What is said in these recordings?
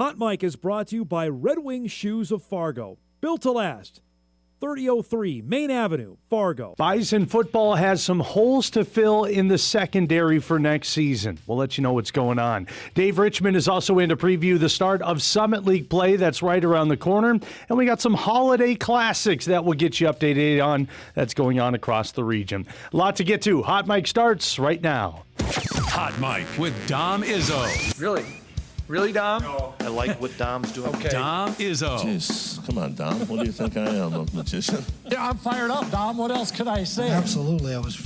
Hot Mic is brought to you by Red Wing Shoes of Fargo. Built to last. 3003 Main Avenue, Fargo. Bison football has some holes to fill in the secondary for next season. We'll let you know what's going on. Dave Richman is also in to preview the start of Summit League play that's right around the corner. And we got some holiday classics that will get you updated on that's going on across the region. A lot to get to. Hot Mic starts right now. Hot Mic with Dom Izzo. Really? Really, Dom? No. I like what Dom's doing. Okay. Dom Izzo. Jeez, come on, Dom. What do you think I am, a magician? Yeah, I'm fired up, Dom. What else could I say? Absolutely. It was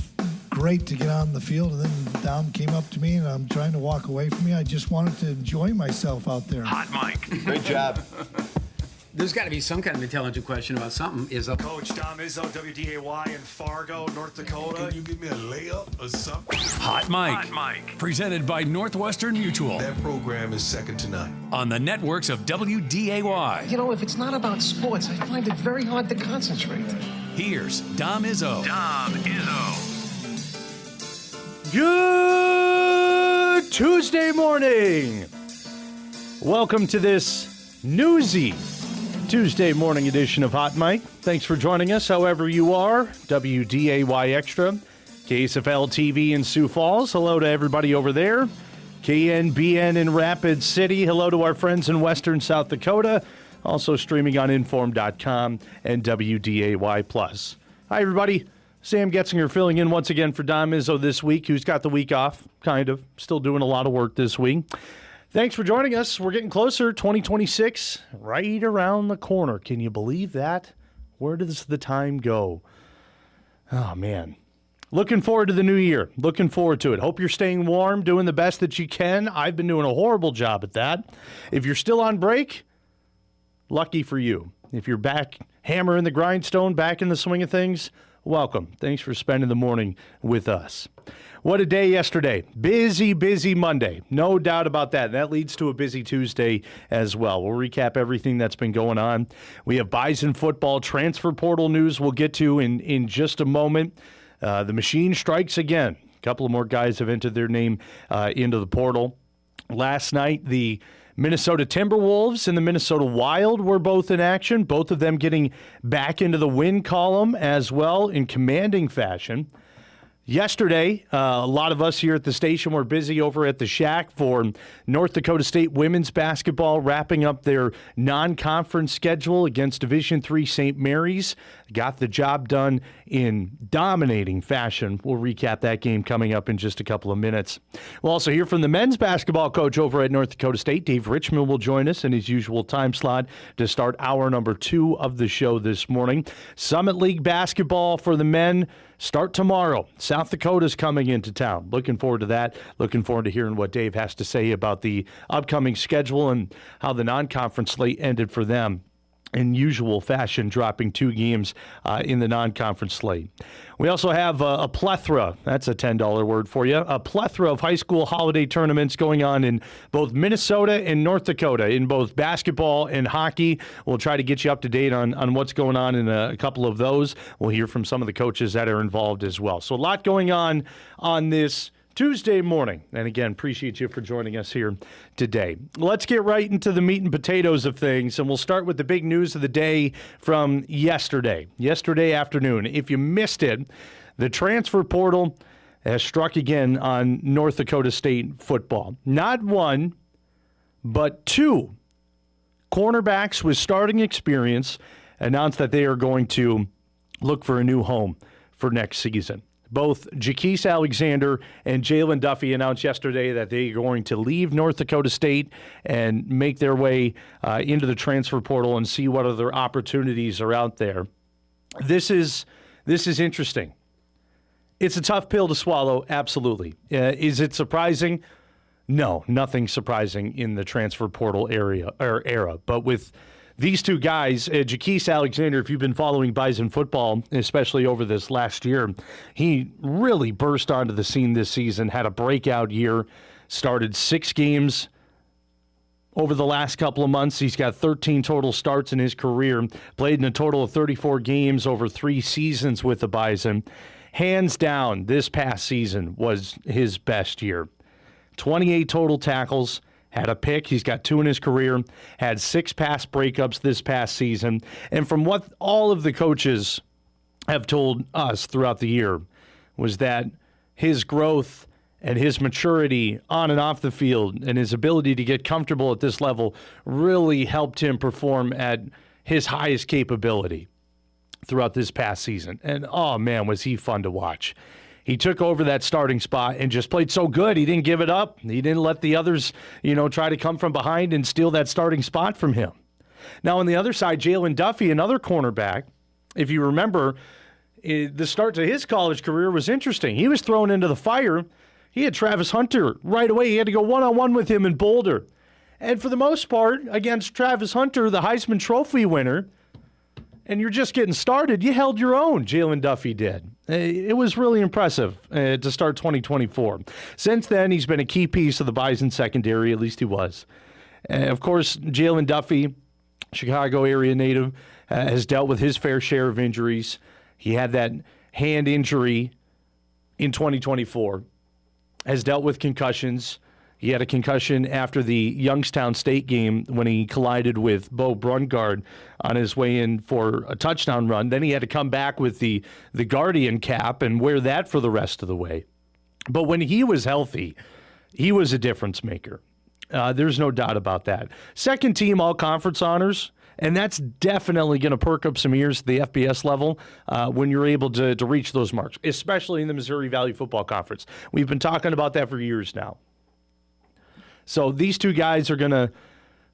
great to get on the field, and then Dom came up to me, and I'm trying to walk away from me. I just wanted to enjoy myself out there. Hot Mic. Great job. There's got to be some kind of intelligent question about something. Coach Dom Izzo, WDAY in Fargo, North Dakota. Can you give me a layup or something? Hot Mic. Presented by Northwestern Mutual. That program is second to none. On the networks of WDAY. You know, if it's not about sports, I find it very hard to concentrate. Here's Dom Izzo. Good Tuesday morning. Welcome to this newsy Tuesday morning edition of Hot Mic. Thanks for joining us, however you are. WDAY Extra, KSFL TV in Sioux Falls. Hello to everybody over there. KNBN in Rapid City. Hello to our friends in Western South Dakota. Also streaming on Inform.com and WDAY+. Hi, everybody. Sam Getzinger filling in once again for Dom Izzo this week, who's got the week off, kind of. Still doing a lot of work this week. Thanks for joining us. We're getting closer. 2026, right around the corner. Can you believe that? Where does the time go? Oh, man. Looking forward to the new year. Looking forward to it. Hope you're staying warm, doing the best that you can. I've been doing a horrible job at that. If you're still on break, lucky for you. If you're back hammering the grindstone, back in the swing of things, welcome. Thanks for spending the morning with us. What a day yesterday. Busy, busy Monday. No doubt about that. That leads to a busy Tuesday as well. We'll recap everything that's been going on. We have Bison football transfer portal news we'll get to in just a moment. The machine strikes again. A couple of more guys have entered their name into the portal. Last night, the Minnesota Timberwolves and the Minnesota Wild were both in action, both of them getting back into the win column as well in commanding fashion. Yesterday, a lot of us here at the station were busy over at the Shack for North Dakota State women's basketball, wrapping up their non-conference schedule against Division III St. Mary's. Got the job done in dominating fashion. We'll recap that game coming up in just a couple of minutes. We'll also hear from the men's basketball coach over at North Dakota State. Dave Richman will join us in his usual time slot to start hour number 2 of the show this morning. Summit League basketball for the men start tomorrow. South Dakota's coming into town. Looking forward to that. Looking forward to hearing what Dave has to say about the upcoming schedule and how the non-conference slate ended for them. In usual fashion, dropping 2 games in the non-conference slate. We also have a plethora, that's a $10 word for you, a plethora of high school holiday tournaments going on in both Minnesota and North Dakota, in both basketball and hockey. We'll try to get you up to date on what's going on in a couple of those. We'll hear from some of the coaches that are involved as well. So a lot going on this Tuesday morning. And again, appreciate you for joining us here today. Let's get right into the meat and potatoes of things, and we'll start with the big news of the day from yesterday afternoon. If you missed it, the transfer portal has struck again on North Dakota State football. Not one, but 2 cornerbacks with starting experience announced that they are going to look for a new home for next season. Both Jaquise Alexander and Jalen Duffy announced yesterday that they are going to leave North Dakota State and make their way into the transfer portal and see what other opportunities are out there. This is interesting. It's a tough pill to swallow, absolutely. Is it surprising? No, nothing surprising in the transfer portal era. But with these 2 guys, Jaquise Alexander, if you've been following Bison football, especially over this last year, he really burst onto the scene this season, had a breakout year, started 6 games over the last couple of months. He's got 13 total starts in his career, played in a total of 34 games over 3 seasons with the Bison. Hands down, this past season was his best year. 28 total tackles, had a pick. He's got 2 in his career, had 6 pass breakups this past season. And from what all of the coaches have told us throughout the year was that his growth and his maturity on and off the field and his ability to get comfortable at this level really helped him perform at his highest capability throughout this past season. And, oh, man, was he fun to watch. He took over that starting spot and just played so good. He didn't give it up. He didn't let the others, try to come from behind and steal that starting spot from him. Now, on the other side, Jalen Duffy, another cornerback, if you remember, the start to his college career was interesting. He was thrown into the fire. He had Travis Hunter right away. He had to go one-on-one with him in Boulder. And for the most part, against Travis Hunter, the Heisman Trophy winner, and you're just getting started, you held your own, Jalen Duffy did. It was really impressive to start 2024. Since then, he's been a key piece of the Bison secondary, at least he was. Of course, Jalen Duffy, Chicago area native, has dealt with his fair share of injuries. He had that hand injury in 2024, has dealt with concussions. He had a concussion after the Youngstown State game when he collided with Bo Brungard on his way in for a touchdown run. Then he had to come back with the Guardian cap and wear that for the rest of the way. But when he was healthy, he was a difference maker. There's no doubt about that. Second team all-conference honors, and that's definitely going to perk up some ears at the FBS level when you're able to reach those marks, especially in the Missouri Valley Football Conference. We've been talking about that for years now. So these two guys are going to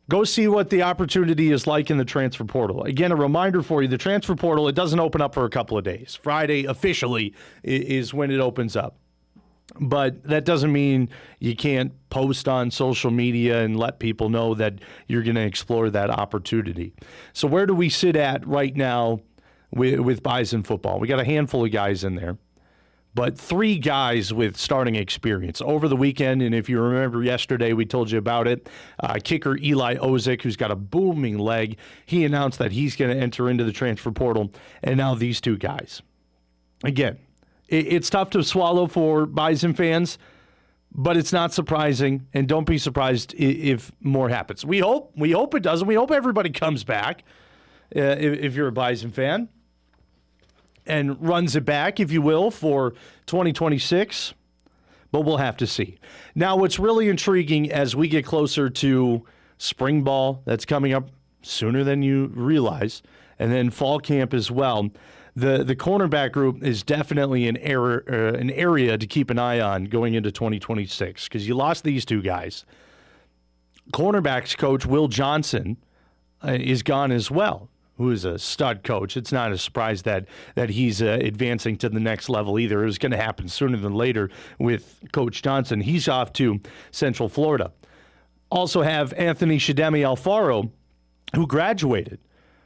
go see what the opportunity is like in the transfer portal. Again, a reminder for you, the transfer portal, it doesn't open up for a couple of days. Friday officially is when it opens up. But that doesn't mean you can't post on social media and let people know that you're going to explore that opportunity. So where do we sit at right now with Bison football? We got a handful of guys in there, but 3 guys with starting experience. Over the weekend, and if you remember yesterday, we told you about it, kicker Eli Ozick, who's got a booming leg, he announced that he's going to enter into the transfer portal, and now these 2 guys. Again, it's tough to swallow for Bison fans, but it's not surprising, and don't be surprised if more happens. We hope it doesn't. We hope everybody comes back if you're a Bison fan and runs it back, if you will, for 2026, but we'll have to see. Now, what's really intriguing as we get closer to spring ball that's coming up sooner than you realize, and then fall camp as well, the cornerback group is definitely an area to keep an eye on going into 2026 because you lost these 2 guys. Cornerbacks coach Will Johnson is gone as well, who is a stud coach. It's not a surprise that he's advancing to the next level either. It was going to happen sooner than later with Coach Johnson. He's off to Central Florida. Also have Anthony Sheyenne Alfaro, who graduated,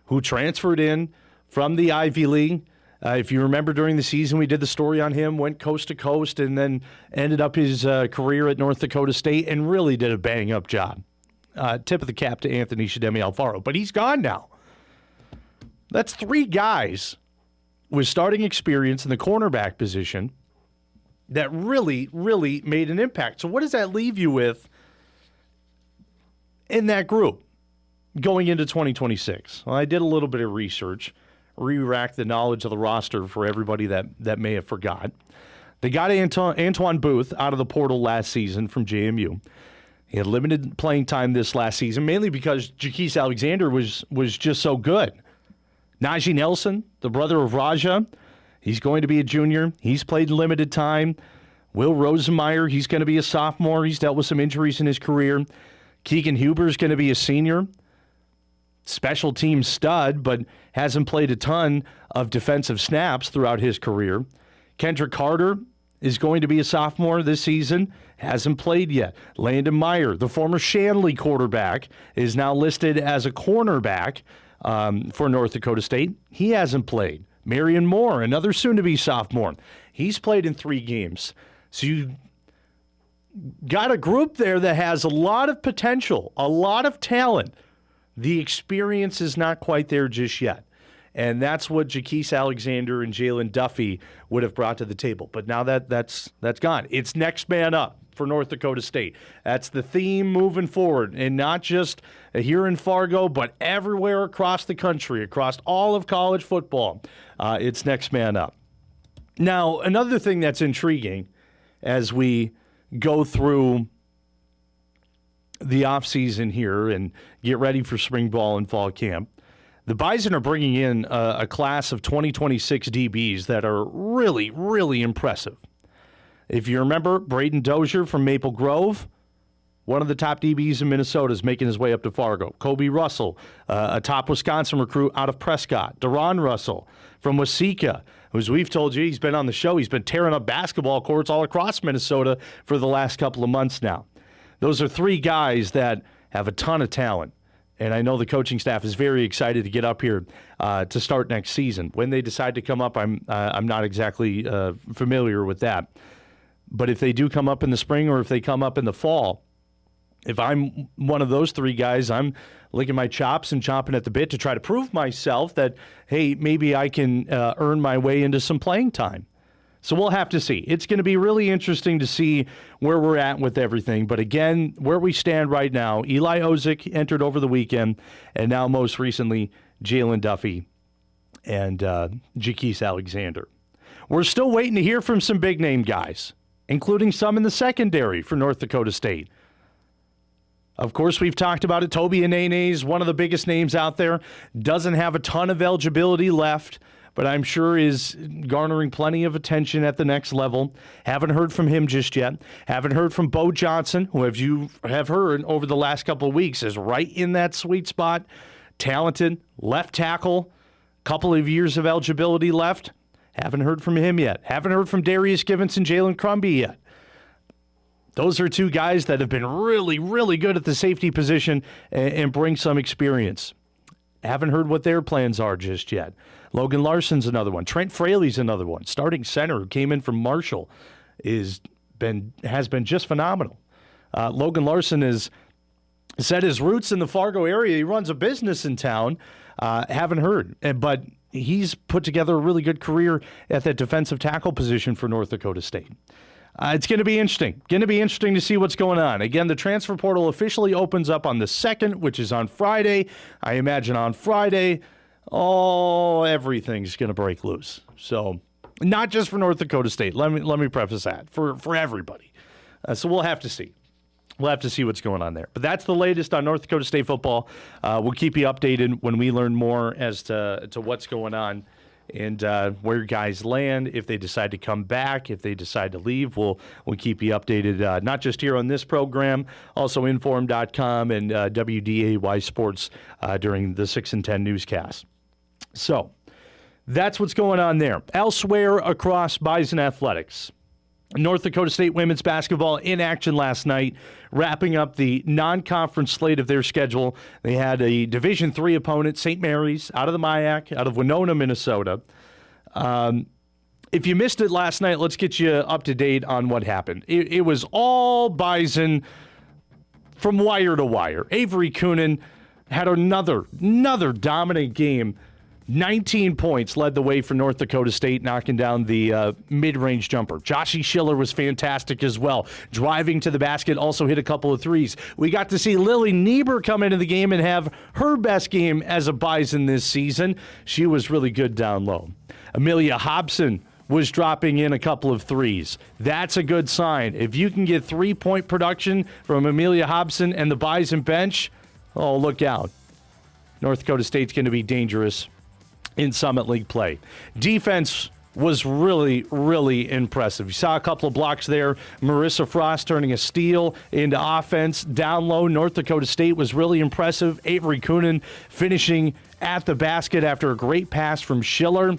who transferred in from the Ivy League. If you remember during the season, we did the story on him, went coast to coast, and then ended up his career at North Dakota State and really did a bang-up job. Tip of the cap to Anthony Sheyenne Alfaro. But he's gone now. That's 3 guys with starting experience in the cornerback position that really, really made an impact. So what does that leave you with in that group going into 2026? Well, I did a little bit of research, re-racked the knowledge of the roster for everybody that may have forgot. They got Antoine Booth out of the portal last season from JMU. He had limited playing time this last season, mainly because Jaquise Alexander was just so good. Najee Nelson, the brother of Raja, he's going to be a junior. He's played limited time. Will Rosenmeyer, he's going to be a sophomore. He's dealt with some injuries in his career. Keegan Huber's going to be a senior. Special team stud, but hasn't played a ton of defensive snaps throughout his career. Kendrick Carter is going to be a sophomore this season. Hasn't played yet. Landon Meyer, the former Shanley quarterback, is now listed as a cornerback for North Dakota State. He hasn't played. Marion Moore, another soon-to-be sophomore. He's played in 3 games. So you got a group there that has a lot of potential, a lot of talent. The experience is not quite there just yet. And that's what Jaquise Alexander and Jalen Duffy would have brought to the table. But now that's gone. It's next man up. for North Dakota State. That's the theme moving forward, and not just here in Fargo, but everywhere across the country, across all of college football. It's next man up. Now, another thing that's intriguing as we go through the offseason here and get ready for spring ball and fall camp, the Bison are bringing in a class of 2026 DBs that are really, really impressive. If you remember, Braden Dozier from Maple Grove, one of the top DBs in Minnesota, is making his way up to Fargo. Kobe Russell, a top Wisconsin recruit out of Prescott. Deron Russell from Waseca, as we've told you, he's been on the show. He's been tearing up basketball courts all across Minnesota for the last couple of months now. Those are three guys that have a ton of talent. And I know the coaching staff is very excited to get up here to start next season. When they decide to come up, I'm not exactly familiar with that. But if they do come up in the spring or if they come up in the fall, if I'm one of those three guys, I'm licking my chops and chomping at the bit to try to prove myself that, hey, maybe I can earn my way into some playing time. So we'll have to see. It's going to be really interesting to see where we're at with everything. But again, where we stand right now, Eli Ozick entered over the weekend, and now most recently, Jalen Duffy and Jaquise Alexander. We're still waiting to hear from some big-name guys, including some in the secondary for North Dakota State. Of course, we've talked about it. Toby Anene is one of the biggest names out there. Doesn't have a ton of eligibility left, but I'm sure is garnering plenty of attention at the next level. Haven't heard from him just yet. Haven't heard from Bo Johnson, who you have heard over the last couple of weeks is right in that sweet spot. Talented, left tackle, couple of years of eligibility left. Haven't heard from him yet. Haven't heard from Darius Givens and Jalen Crumby yet. Those are two guys that have been really, really good at the safety position and bring some experience. Haven't heard what their plans are just yet. Logan Larson's another one. Trent Fraley's another one. Starting center who came in from Marshall has been just phenomenal. Logan Larson has set his roots in the Fargo area. He runs a business in town. Haven't heard. But he's put together a really good career at that defensive tackle position for North Dakota State. It's going to be interesting. Going to be interesting to see what's going on. Again, the transfer portal officially opens up on the 2nd, which is on Friday. I imagine on Friday, everything's going to break loose. So, not just for North Dakota State. Let me preface that for everybody. So we'll have to see. We'll have to see what's going on there. But that's the latest on North Dakota State football. We'll keep you updated when we learn more as to what's going on and where guys land, if they decide to come back, if they decide to leave. We'll keep you updated, not just here on this program, also Inform.com and WDAY Sports during the 6 and 10 newscast. So that's what's going on there. Elsewhere across Bison Athletics, North Dakota State women's basketball in action last night, wrapping up the non-conference slate of their schedule. They had a Division III opponent, St. Mary's, out of the MIAC, out of Winona, Minnesota. If you missed it last night, let's get you up to date on what happened. It was all Bison from wire to wire. Avery Coonan had another dominant game. 19 points led the way for North Dakota State, knocking down the mid-range jumper. Joshie Schiller was fantastic as well. Driving to the basket, also hit a couple of threes. We got to see Lily Niebuhr come into the game and have her best game as a Bison this season. She was really good down low. Amelia Hobson was dropping in a couple of threes. That's a good sign. If you can get 3-point production from Amelia Hobson and the Bison bench, look out. North Dakota State's going to be dangerous in Summit League play. Defense was really, really impressive. You saw a couple of blocks there. Marissa Frost turning a steal into offense. Down low, North Dakota State was really impressive. Avery Coonan finishing at the basket after a great pass from Schiller.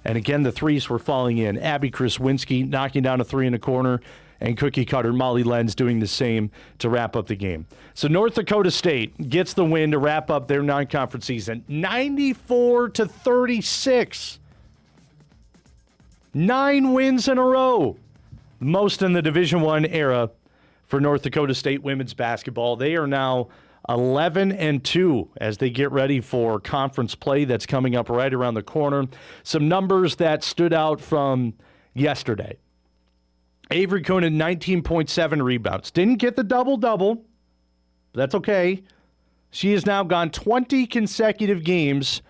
And again, the threes were falling in. Abby Kraswinski knocking down a three in the corner, and cookie cutter Molly Lenz doing the same to wrap up the game. So North Dakota State gets the win to wrap up their non-conference season. 94-36. 9 wins in a row. Most in the Division I era for North Dakota State women's basketball. They are now 11-2 as they get ready for conference play that's coming up right around the corner. Some numbers that stood out from yesterday. Avery Coonan, 19.7 rebounds. Didn't get the double-double, but that's okay. She has now gone 20 consecutive games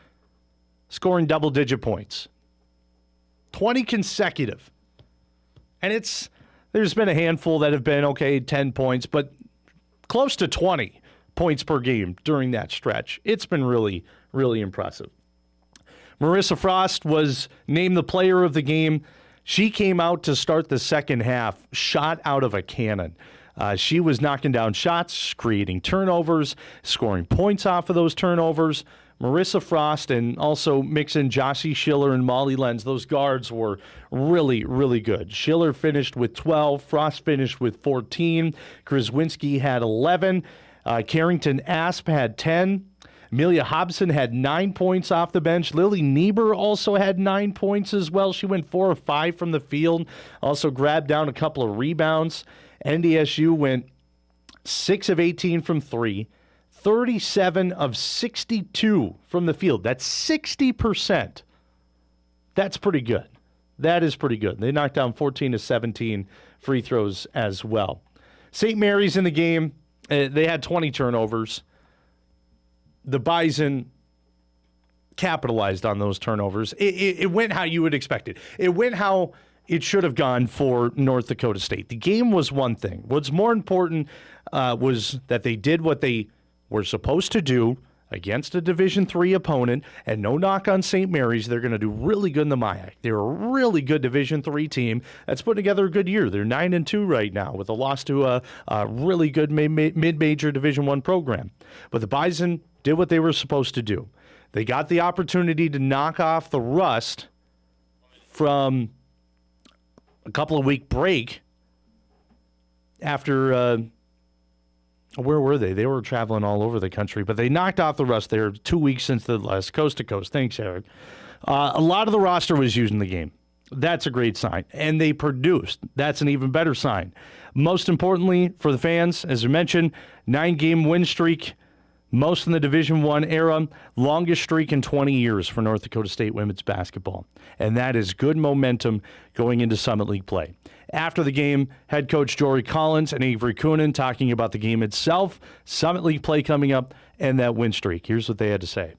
scoring double-digit points. 20 consecutive. And there's been a handful that have been, 10 points, but close to 20 points per game during that stretch. It's been really, really impressive. Marissa Frost was named the player of the game. She came out to start the second half, shot out of a cannon. She was knocking down shots, creating turnovers, scoring points off of those turnovers. Marissa Frost and also mix in Jossie Schiller and Molly Lenz. Those guards were really, really good. Schiller finished with 12. Frost finished with 14. Kraswinski had 11. Carrington Asp had 10. Amelia Hobson had 9 points off the bench. Lily Niebuhr also had 9 points as well. She went 4 of 5 from the field. Also grabbed down a couple of rebounds. NDSU went 6 of 18 from 3. 37 of 62 from the field. That's 60%. That's pretty good. That is pretty good. They knocked down 14 of 17 free throws as well. St. Mary's in the game. They had 20 turnovers. The Bison capitalized on those turnovers. It went how you would expect it. It went how it should have gone for North Dakota State. The game was one thing. What's more important was that they did what they were supposed to do against a Division III opponent, and no knock on St. Mary's. They're going to do really good in the MIAC. They're a really good Division III team that's put together a good year. They're 9-2 right now with a loss to a really good mid-major Division I program. But the Bison did what they were supposed to do. They got the opportunity to knock off the rust from a couple of week break after where were they? They were traveling all over the country, but they knocked off the rust there 2 weeks since the last coast to coast. Thanks, Eric. A lot of the roster was using the game. That's a great sign. And they produced. That's an even better sign. Most importantly for the fans, as I mentioned, 9-game win streak, most in the Division I era, longest streak in 20 years for North Dakota State women's basketball. And that is good momentum going into Summit League play. After the game, head coach Jory Collins and Avery Coonan talking about the game itself, Summit League play coming up, and that win streak. Here's what they had to say.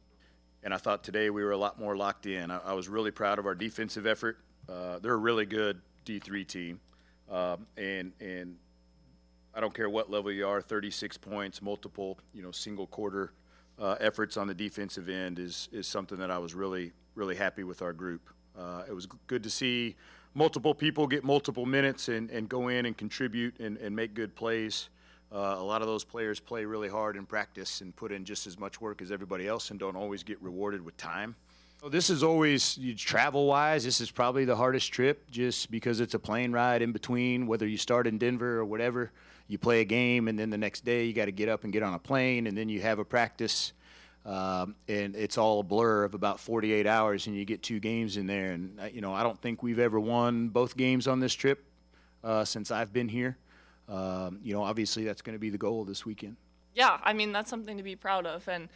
And I thought today we were a lot more locked in. I was really proud of our defensive effort. They're a really good D3 team. And I don't care what level you are, 36 points, multiple, single quarter efforts on the defensive end is something that I was really, really happy with our group. It was good to see multiple people get multiple minutes and go in and contribute and make good plays. A lot of those players play really hard in practice and put in just as much work as everybody else and don't always get rewarded with time. This is always, travel-wise, this is probably the hardest trip just because it's a plane ride in between, whether you start in Denver or whatever. You play a game, and then the next day you got to get up and get on a plane, and then you have a practice, and it's all a blur of about 48 hours, and you get 2 games in there. And, I don't think we've ever won both games on this trip since I've been here. Obviously that's going to be the goal this weekend. Yeah, that's something to be proud of, and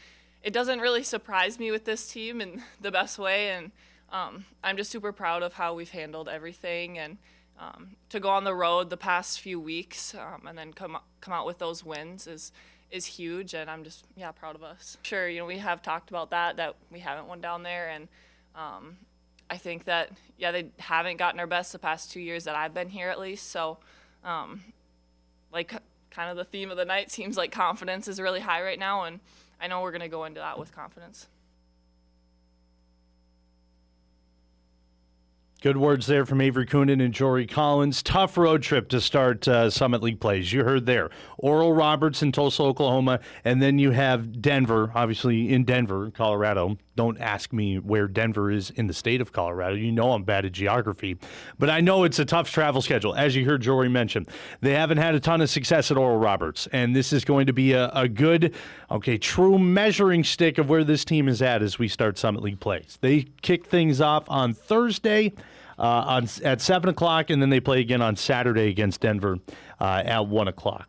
it doesn't really surprise me with this team in the best way, and I'm just super proud of how we've handled everything, and to go on the road the past few weeks and then come out with those wins is huge, and I'm just proud of us. Sure, we have talked about that we haven't won down there, and I think that they haven't gotten our best the past 2 years that I've been here at least. So kind of the theme of the night seems like confidence is really high right now, and I know we're going to go into that with confidence. Good words there from Avery Coonan and Jory Collins. Tough road trip to start Summit League plays. You heard there. Oral Roberts in Tulsa, Oklahoma, and then you have Denver, obviously in Denver, Colorado. Don't ask me where Denver is in the state of Colorado. You know I'm bad at geography. But I know it's a tough travel schedule, as you heard Jory mention. They haven't had a ton of success at Oral Roberts, and this is going to be a good, true measuring stick of where this team is at as we start Summit League plays. They kick things off on Thursday at 7 o'clock, and then they play again on Saturday against Denver at 1 o'clock.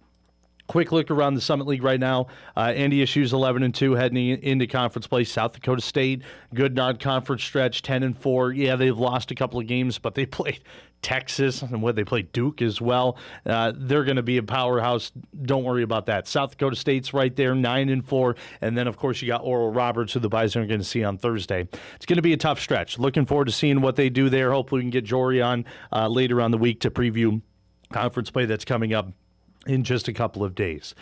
Quick look around the Summit League right now. NDSU's 11-2 heading into conference play. South Dakota State, good non-conference stretch, 10-4. Yeah, they've lost a couple of games, but they played Texas, and they play Duke as well. They're going to be a powerhouse. Don't worry about that. South Dakota State's right there, 9-4. And then, of course, you got Oral Roberts, who the Bison are going to see on Thursday. It's going to be a tough stretch. Looking forward to seeing what they do there. Hopefully we can get Jory on later on the week to preview conference play that's coming up in just a couple of days.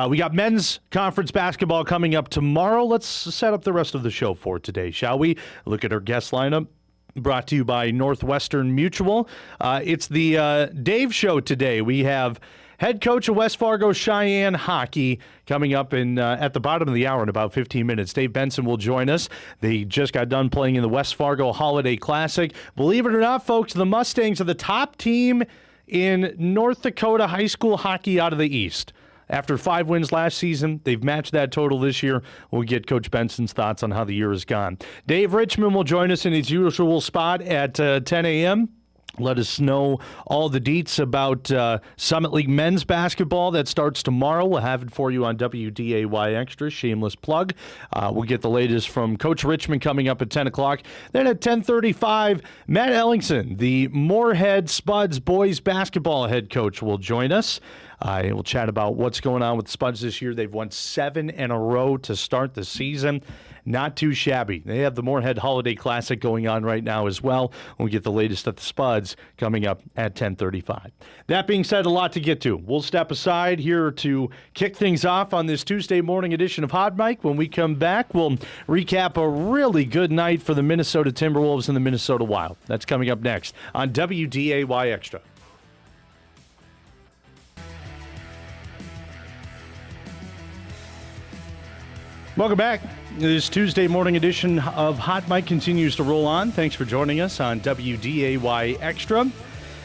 We got men's conference basketball coming up tomorrow. Let's set up the rest of the show for today, shall we? Look at our guest lineup. Brought to you by Northwestern Mutual. It's the Dave Show today. We have head coach of West Fargo Sheyenne hockey coming up in at the bottom of the hour in about 15 minutes. Dave Benson will join us. They just got done playing in the West Fargo Holiday Classic. Believe it or not, folks, the Mustangs are the top team in North Dakota high school hockey out of the East. After 5 wins last season, they've matched that total this year. We'll get Coach Benson's thoughts on how the year has gone. Dave Richman will join us in his usual spot at 10 a.m. Let us know all the deets about Summit League men's basketball that starts tomorrow. We'll have it for you on WDAY Extra, shameless plug. We'll get the latest from Coach Richman coming up at 10 o'clock. Then at 10:35, Matt Ellingson, the Moorhead Spuds boys basketball head coach, will join us. We'll chat about what's going on with the Spuds this year. They've won 7 in a row to start the season. Not too shabby. They have the Moorhead Holiday Classic going on right now as well. We'll get the latest at the Spuds coming up at 10:35. That being said, a lot to get to. We'll step aside here to kick things off on this Tuesday morning edition of Hot Mic. When we come back, we'll recap a really good night for the Minnesota Timberwolves and the Minnesota Wild. That's coming up next on WDAY Extra. Welcome back. This Tuesday morning edition of Hot Mic continues to roll on. Thanks for joining us on WDAY Extra.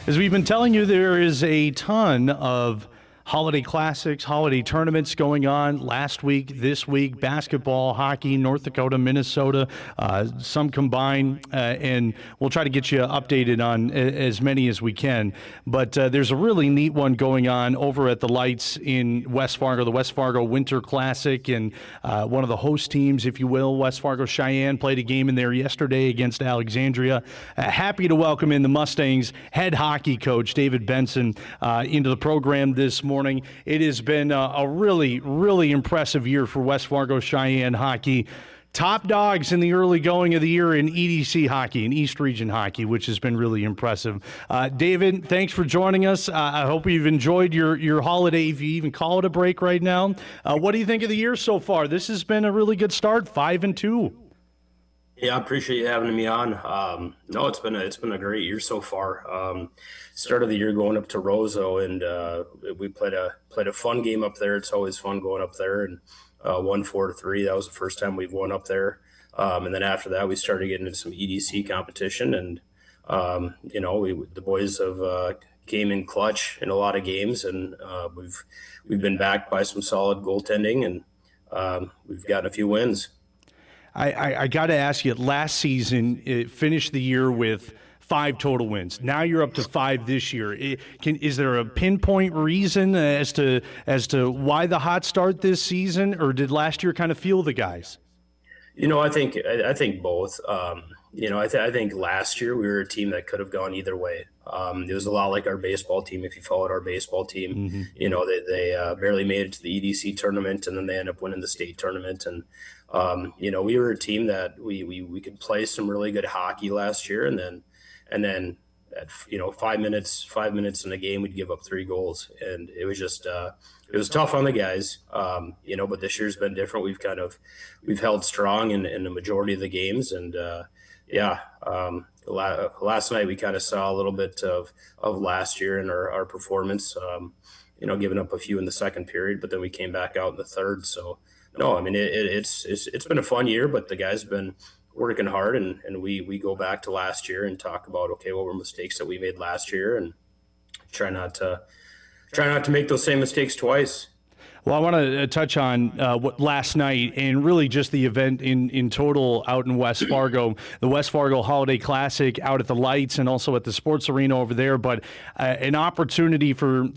As we've been telling you, there is a ton of holiday classics, holiday tournaments going on last week, this week, basketball, hockey, North Dakota, Minnesota, some combined, and we'll try to get you updated on as many as we can. But there's a really neat one going on over at the Lights in West Fargo, the West Fargo Winter Classic, and one of the host teams, if you will, West Fargo Sheyenne, played a game in there yesterday against Alexandria. Happy to welcome in the Mustangs head hockey coach, David Benson, into the program this morning. It has been a really, really impressive year for West Fargo Sheyenne hockey. Top dogs in the early going of the year in EDC hockey, in East Region hockey, which has been really impressive. David, thanks for joining us. I hope you've enjoyed your holiday, if you even call it a break right now. What do you think of the year so far? This has been a really good start, 5-2. Yeah, I appreciate you having me on. No, it's been a great year so far. Start of the year going up to Roseau, and we played a fun game up there. It's always fun going up there, and won 4-3. That was the first time we've won up there. And then after that, we started getting into some EDC competition, and the boys have came in clutch in a lot of games, and we've been backed by some solid goaltending, and we've gotten a few wins. I got to ask you, last season, it finished the year with 5 total wins. Now you're up to 5 this year. Is there a pinpoint reason as to why the hot start this season, or did last year kind of feel the guys? I think both. I think last year we were a team that could have gone either way. It was a lot like our baseball team. If you followed our baseball team, they barely made it to the EDC tournament, and then they ended up winning the state tournament. And we were a team that we could play some really good hockey last year, and then at 5 minutes in a game we'd give up 3 goals, and it was just it was tough on the guys. But this year's been different. We've held strong in the majority of the games, and last night we kind of saw a little bit of last year in our performance, giving up a few in the second period, but then we came back out in the third. So no, I mean, it's been a fun year, but the guys have been working hard, and we go back to last year and talk about, okay, what were mistakes that we made last year, and try not to make those same mistakes twice. Well, I want to touch on what last night and really just the event in total out in West Fargo, the West Fargo Holiday Classic out at the Lights and also at the Sports Arena over there. But an opportunity for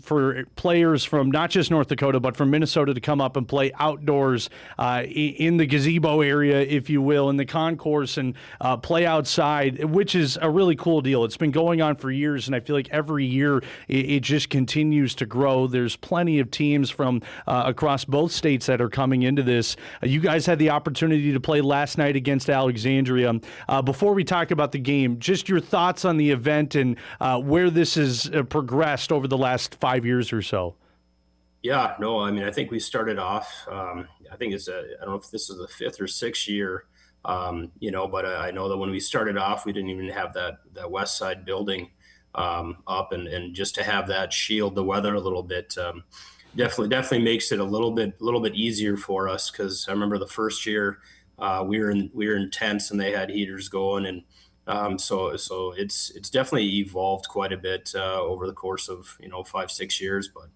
players from not just North Dakota, but from Minnesota to come up and play outdoors in the gazebo area, if you will, in the concourse and play outside, which is a really cool deal. It's been going on for years, and I feel like every year it just continues to grow. There's plenty of teams from across both states that are coming into this. You guys had the opportunity to play last night against Alexandria. Before we talk about the game, just your thoughts on the event and where this has progressed over the last 5 years or so. Yeah, no, I mean, I think we started off, I think I don't know if this is the 5th or 6th year, but I know that when we started off, we didn't even have that west side building up, and just to have that shield the weather a little bit, definitely makes it a little bit easier for us. Because I remember the first year we were in tents and they had heaters going, and so it's definitely evolved quite a bit over the course of 5-6 years. But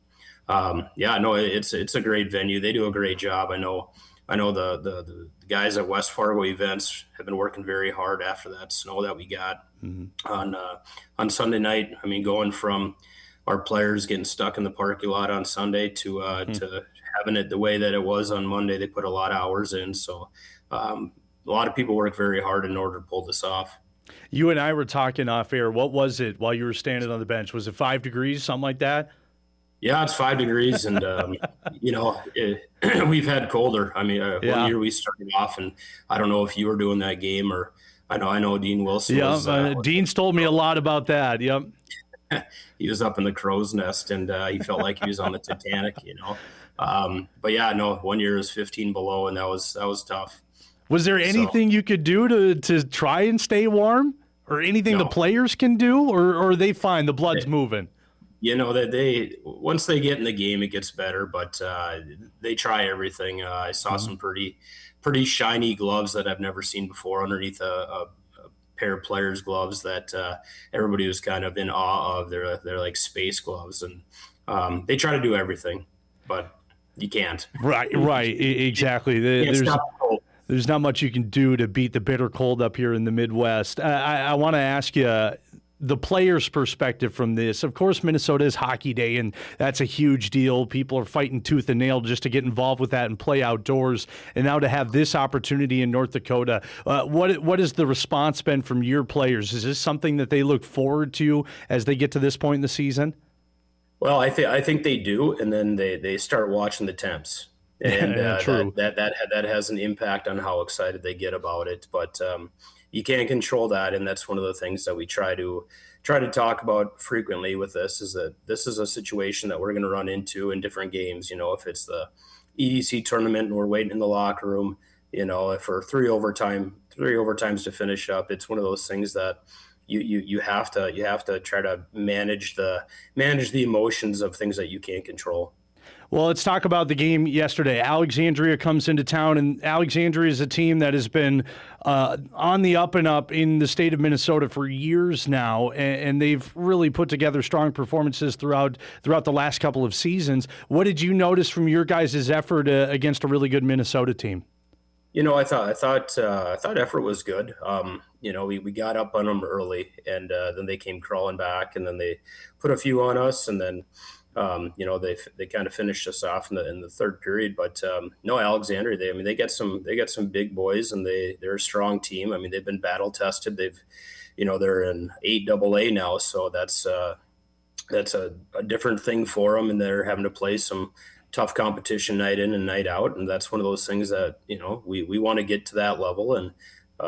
it's a great venue. They do a great job. I know the guys at West Fargo events have been working very hard after that snow that we got on Sunday night. I mean, going from our players getting stuck in the parking lot on Sunday to having it the way that it was on Monday. They put a lot of hours in. So a lot of people work very hard in order to pull this off. You and I were talking off air. What was it while you were standing on the bench? Was it 5 degrees, something like that? Yeah, it's 5 degrees, and we've had colder. I mean, one year we started off, and I don't know if you were doing that game, or I know Dean Wilson. Yeah, Dean's told me a lot about that. Yep. He was up in the crow's nest, and he felt like he was on the Titanic, But yeah, no, 1 year was 15 below, and that was tough. Was there anything you could do to try and stay warm, or anything the players can do, or are they fine? The blood's moving. That they once they get in the game, it gets better, but they try everything. I saw some pretty shiny gloves that I've never seen before underneath a pair of players' gloves that everybody was kind of in awe of. They're like space gloves, and they try to do everything, but you can't. Right, exactly. There's not much you can do to beat the bitter cold up here in the Midwest. I want to ask you the players' perspective from this. Of course, Minnesota is Hockey Day, and that's a huge deal. People are fighting tooth and nail just to get involved with that and play outdoors. And now to have this opportunity in North Dakota, what has the response been from your players? Is this something that they look forward to as they get to this point in the season? Well, I think they do, and then they start watching the temps, and true. That has an impact on how excited they get about it. But you can't control that, and that's one of the things that we try to talk about frequently with this, is that this is a situation that we're going to run into in different games. If it's the EDC tournament and we're waiting in the locker room, if for three overtimes to finish up, it's one of those things that you have to try to manage the emotions of things that you can't control. Well, let's talk about the game yesterday. Alexandria comes into town, and Alexandria is a team that has been on the up and up in the state of Minnesota for years now, and they've really put together strong performances throughout the last couple of seasons. What did you notice from your guys' effort against a really good Minnesota team? I thought effort was good. We got up on them early, and then they came crawling back, and then they put a few on us, and then they kind of finished us off in the third period. But no, Alexandria, they get some big boys, and they're a strong team. I mean, they've been battle tested. They're in 8AA now, so that's a different thing for them, and they're having to play some tough competition night in and night out, and that's one of those things that we want to get to that level, and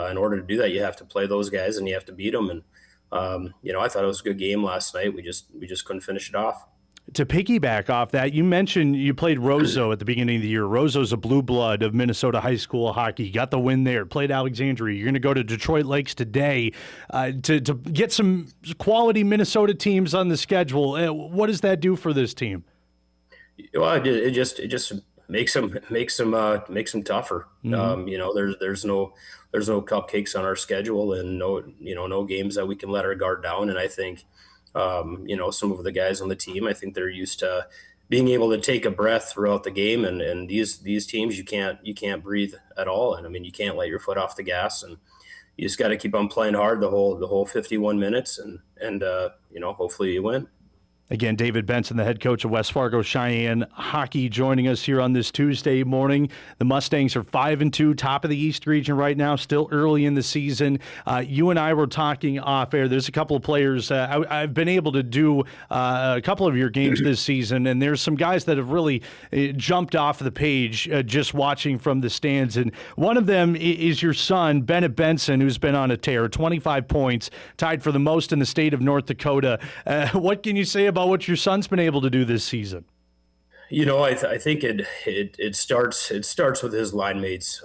in order to do that, you have to play those guys and you have to beat them. And I thought it was a good game last night. We just couldn't finish it off. To piggyback off that, you mentioned you played Roseau at the beginning of the year. Roseau's a blue blood of Minnesota high school hockey. You got the win there. Played Alexandria. You're going to go to Detroit Lakes today to get some quality Minnesota teams on the schedule. What does that do for this team? Well, it just makes them tougher. Mm-hmm. There's no cupcakes on our schedule, and no games that we can let our guard down. And I think some of the guys on the team, I think they're used to being able to take a breath throughout the game. And these teams, you can't breathe at all. And I mean, you can't let your foot off the gas, and you just got to keep on playing hard the whole 51 minutes, and hopefully you win. Again, David Benson, the head coach of West Fargo Sheyenne Hockey, joining us here on this Tuesday morning. The Mustangs are 5-2, top of the East region right now, still early in the season. You and I were talking off air. There's a couple of players. I've been able to do a couple of your games this season, and there's some guys that have really jumped off the page just watching from the stands. And one of them is your son, Benson, who's been on a tear, 25 points, tied for the most in the state of North Dakota. What can you say about what your son's been able to do this season? I think it starts with his line mates.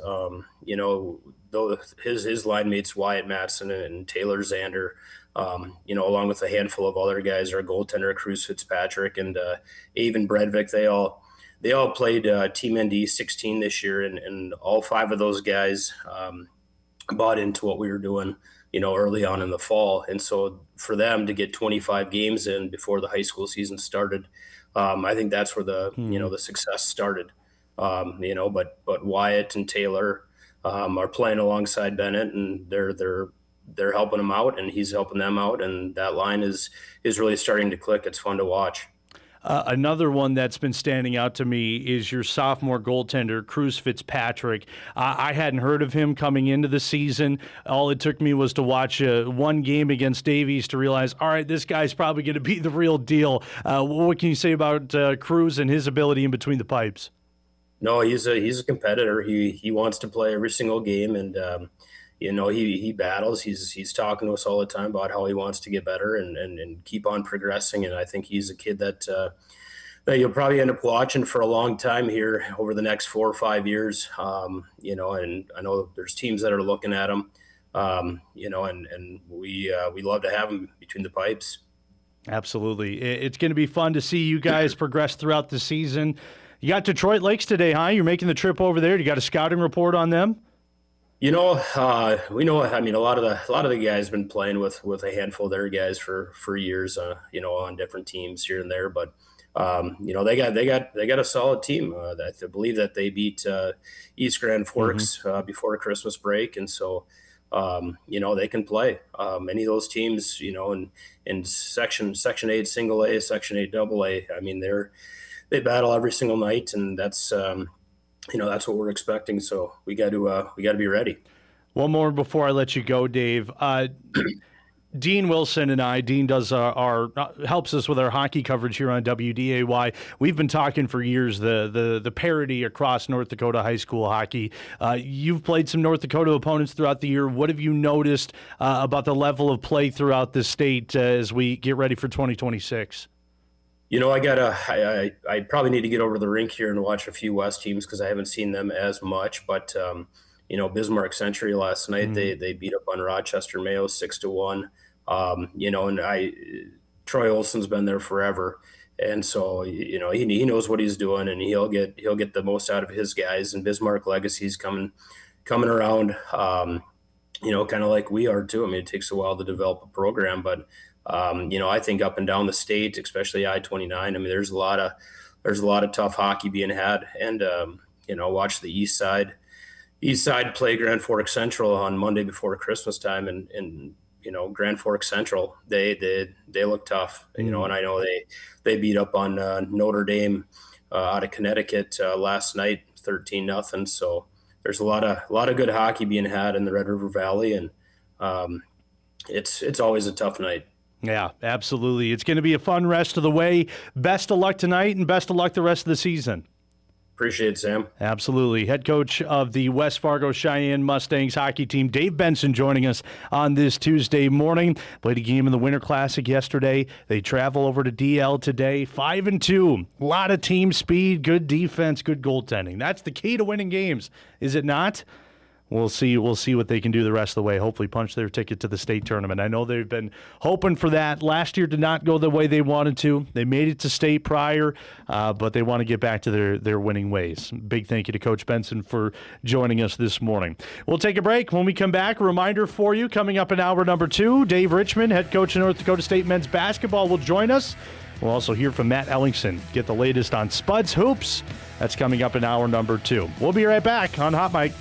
His line mates, Wyatt Matson and Taylor Zander, along with a handful of other guys, our goaltender Cruz Fitzpatrick and Avon Bredvik, they all played Team ND 16 this year, and all 5 of those guys bought into what we were doing early on in the fall. And so for them to get 25 games in before the high school season started, I think that's where the success started. But Wyatt and Taylor are playing alongside Bennett, and they're helping him out, and he's helping them out. And that line is really starting to click. It's fun to watch. Another one that's been standing out to me is your sophomore goaltender, Cruz Fitzpatrick. I hadn't heard of him coming into the season. All it took me was to watch one game against Davies to realize, all right, this guy's probably going to be the real deal. What can you say about Cruz and his ability in between the pipes? No, he's a competitor. He wants to play every single game, and he battles. He's talking to us all the time about how he wants to get better and keep on progressing. And I think he's a kid that you'll probably end up watching for a long time here over the next 4 or 5 years. And I know there's teams that are looking at him, and we love to have him between the pipes. Absolutely. It's going to be fun to see you guys progress throughout the season. You got Detroit Lakes today, huh? You're making the trip over there. You got a scouting report on them? We know. I mean, a lot of the guys been playing with a handful of their guys for years. On different teams here and there. But they got a solid team. I believe that they beat East Grand Forks before Christmas break, and so they can play. Any of those teams, in Section 8 Single A, Section 8 Double A. I mean, they battle every single night, and that's what we're expecting. So we got to be ready. One more before I let you go, Dave. Dean Wilson and I, Dean does helps us with our hockey coverage here on WDAY. We've been talking for years the parity across North Dakota high school hockey. You've played some North Dakota opponents throughout the year. What have you noticed about the level of play throughout the state as we get ready for 2026? I probably need to get over to the rink here and watch a few West teams because I haven't seen them as much. But Bismarck Century last night, they beat up on Rochester Mayo 6-1. Troy Olson's been there forever, and so he knows what he's doing, and he'll get the most out of his guys. And Bismarck Legacy's coming around, kind of like we are too. I mean, it takes a while to develop a program, but I think up and down the state, especially I-29, I mean, there's a lot of tough hockey being had. And watch the East Side play Grand Forks Central on Monday before Christmas time, and Grand Forks Central, they look tough, and I know they beat up on Notre Dame out of Connecticut last night, 13-0. So there's a lot of good hockey being had in the Red River Valley, and it's always a tough night. Yeah, absolutely. It's going to be a fun rest of the way. Best of luck tonight, and best of luck the rest of the season. Appreciate it, Sam. Absolutely. Head coach of the West Fargo Sheyenne Mustangs hockey team, Dave Benson, joining us on this Tuesday morning. Played a game in the Winter Classic yesterday. They travel over to DL today, 5-2. A lot of team speed, good defense, good goaltending. That's the key to winning games, is it not? We'll see what they can do the rest of the way. Hopefully punch their ticket to the state tournament. I know they've been hoping for that. Last year did not go the way they wanted to. They made it to state prior, but they want to get back to their winning ways. Big thank you to Coach Benson for joining us this morning. We'll take a break. When we come back, a reminder for you, coming up in hour number 2, Dave Richman, head coach of North Dakota State men's basketball, will join us. We'll also hear from Matt Ellingson, get the latest on Spuds Hoops. That's coming up in hour number 2. We'll be right back on Hot Mic.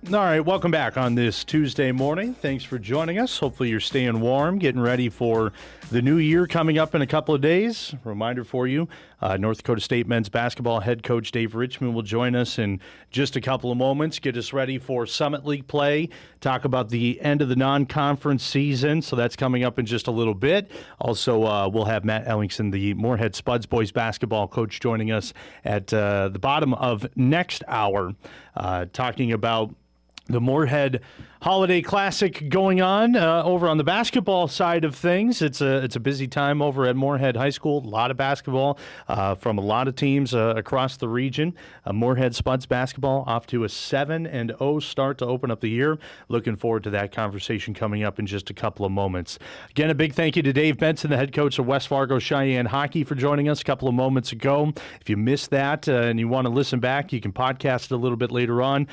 All right, welcome back on this Tuesday morning. Thanks for joining us. Hopefully you're staying warm, getting ready for the new year coming up in a couple of days. Reminder for you, North Dakota State men's basketball head coach Dave Richman will join us in just a couple of moments, get us ready for Summit League play, talk about the end of the non-conference season, so that's coming up in just a little bit. Also, we'll have Matt Ellingson, the Moorhead Spuds boys basketball coach, joining us at the bottom of next hour, talking about the Moorhead Holiday Classic going on over on the basketball side of things. It's a busy time over at Moorhead High School. A lot of basketball from a lot of teams across the region. Moorhead Spuds basketball off to a 7-0 start to open up the year. Looking forward to that conversation coming up in just a couple of moments. Again, a big thank you to Dave Benson, the head coach of West Fargo Sheyenne Hockey, for joining us a couple of moments ago. If you missed that and you want to listen back, you can podcast it a little bit later on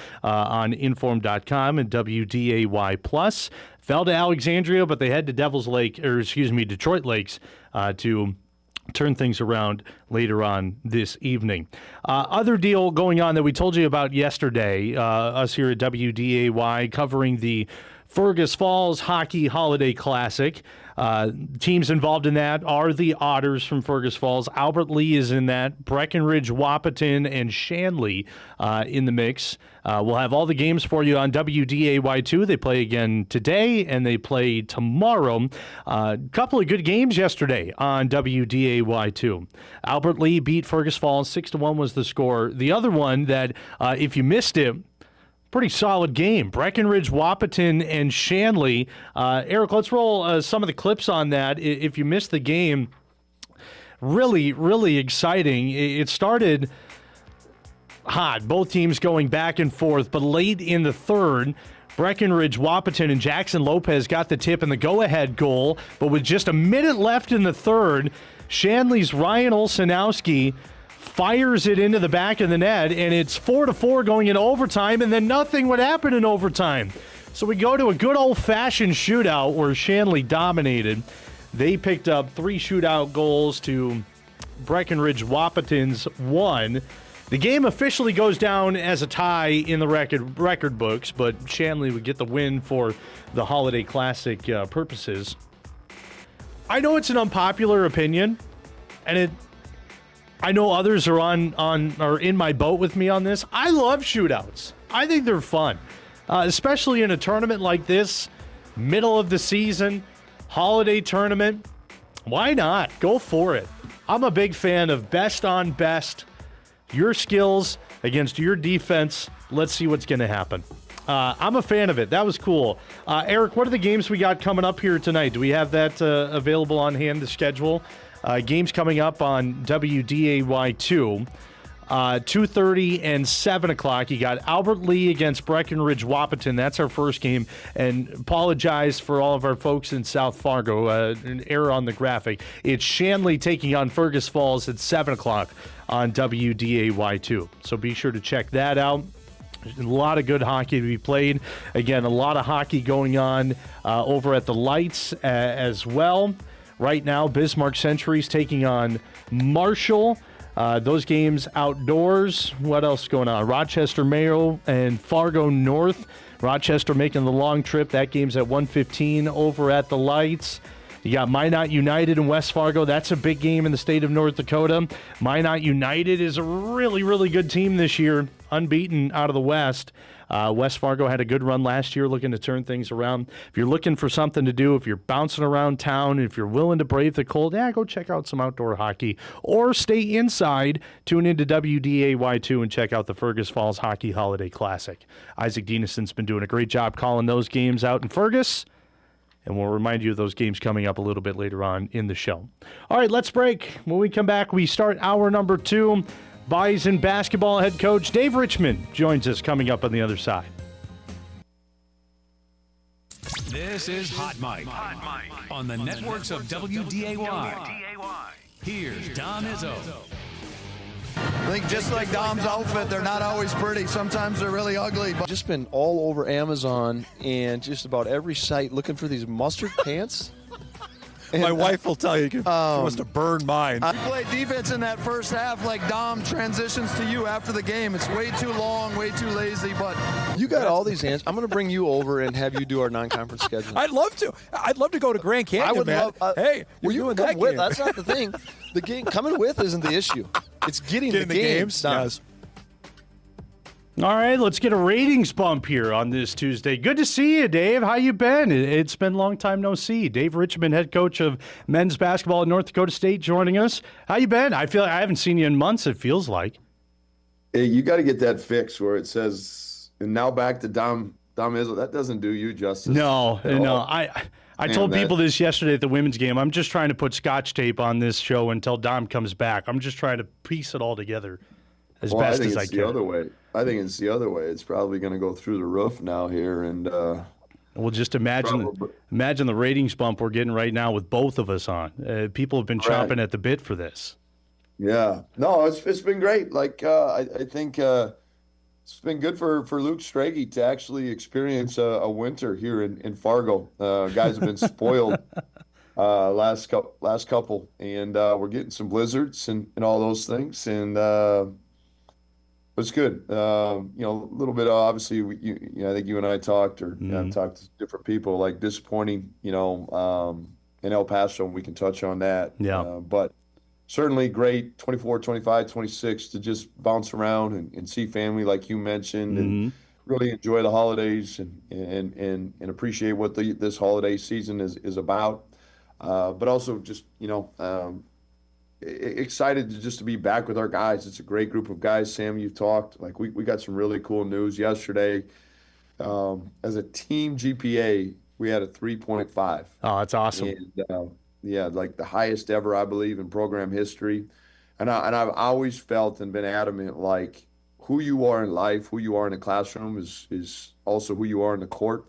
inform.com and WDAY+. Fell to Alexandria, but they head to Detroit Lakes to turn things around later on this evening. Other deal going on that we told you about yesterday, us here at WDAY covering the Fergus Falls Hockey Holiday Classic. Teams involved in that are the Otters from Fergus Falls. Albert Lee is in that. Breckenridge, Wahpeton, and Shanley in the mix. We'll have all the games for you on WDAY2. They play again today, and they play tomorrow. A couple of good games yesterday on WDAY2. Albert Lee beat Fergus Falls. 6-1 was the score. The other one that, if you missed it, pretty solid game. Breckenridge, Wahpeton, and Shanley. Eric, let's roll some of the clips on that. If you missed the game, really, really exciting. It started hot, both teams going back and forth, but late in the third, Breckenridge, Wahpeton, and Jackson Lopez got the tip and the go-ahead goal, but with just a minute left in the third, Shanley's Ryan Olsenowski fires it into the back of the net, and it's 4-4 going into overtime, and then nothing would happen in overtime. So we go to a good old-fashioned shootout where Shanley dominated. They picked up 3 shootout goals to Breckenridge Wahpeton's 1. The game officially goes down as a tie in the record books, but Shanley would get the win for the Holiday Classic purposes. I know it's an unpopular opinion, and I know others are are in my boat with me on this. I love shootouts. I think they're fun, especially in a tournament like this, middle of the season, holiday tournament. Why not? Go for it. I'm a big fan of best on best. Your skills against your defense. Let's see what's going to happen. I'm a fan of it. That was cool. Eric, what are the games we got coming up here tonight? Do we have that available on hand, the schedule? Games coming up on WDAY2, 2:30 and 7 o'clock. You got Albert Lee against Breckenridge Wahpeton. That's our first game. And apologize for all of our folks in South Fargo. An error on the graphic. It's Shanley taking on Fergus Falls at 7 o'clock on WDAY2. So be sure to check that out. A lot of good hockey to be played. Again, a lot of hockey going on over at the Lights as well. Right now, Bismarck Century's taking on Marshall. Those games outdoors. What else is going on? Rochester Mayo and Fargo North. Rochester making the long trip. That game's at 1:15 over at the Lights. You got Minot United in West Fargo. That's a big game in the state of North Dakota. Minot United is a really, really good team this year, unbeaten out of the West. West Fargo had a good run last year, looking to turn things around. If you're looking for something to do, if you're bouncing around town, if you're willing to brave the cold, go check out some outdoor hockey. Or stay inside, tune into WDAY2 and check out the Fergus Falls Hockey Holiday Classic. Isaac Dieneson's been doing a great job calling those games out in Fergus. And we'll remind you of those games coming up a little bit later on in the show. All right, let's break. When we come back, we start hour number 2. Bison basketball head coach Dave Richman joins us coming up on the other side. This is Hot Mic on the networks of WDAY. Here's Don Izzo. I think just like Dom's outfit, they're not always pretty. Sometimes they're really ugly. But Just been all over Amazon and just about every site looking for these mustard pants. And my wife will tell you, she wants to burn mine. You played defense in that first half like Dom transitions to you after the game. It's way too long, way too lazy, but... You got all these answers. I'm going to bring you over and have you do our non-conference schedule. I'd love to. I'd love to go to Grand Canyon, I would man. love, hey, well, you're you doing come that with. game. That's not the thing. The game coming with isn't the issue. It's getting the games done. Yes. All right, let's get a ratings bump here on this Tuesday. Good to see you, Dave. How you been? It's been a long time no see. Dave Richman, head coach of men's basketball at North Dakota State, joining us. How you been? I feel like I haven't seen you in months, it feels like. Hey, you got to get that fixed where it says, and now back to Dom Izzo. That doesn't do you justice. No. I told people this yesterday at the women's game. I'm just trying to put scotch tape on this show until Dom comes back. I'm just trying to piece it all together as best as I can. The other way. I think it's the other way. It's probably going to go through the roof now here, and well, just imagine the ratings bump we're getting right now with both of us on. People have been chomping at the bit for this. Yeah, no, it's been great. Like I think it's been good for Luke Strachey to actually experience a winter here in Fargo. Guys have been spoiled last couple, and we're getting some blizzards and all those things, and. It's good. A little bit, obviously, I think you and I talked, or I've talked to different people, like disappointing, in El Paso, and we can touch on that. Yeah. But certainly great, 24, 25, 26, to just bounce around and see family, like you mentioned, and really enjoy the holidays and appreciate what this holiday season is about. But also just, excited to be back with our guys. It's a great group of guys. Sam, you've talked. Like we got some really cool news yesterday. As a team GPA, we had a 3.5. Oh, that's awesome. And, like the highest ever, I believe, in program history. And I've always felt and been adamant, like who you are in life, who you are in the classroom is also who you are in the court.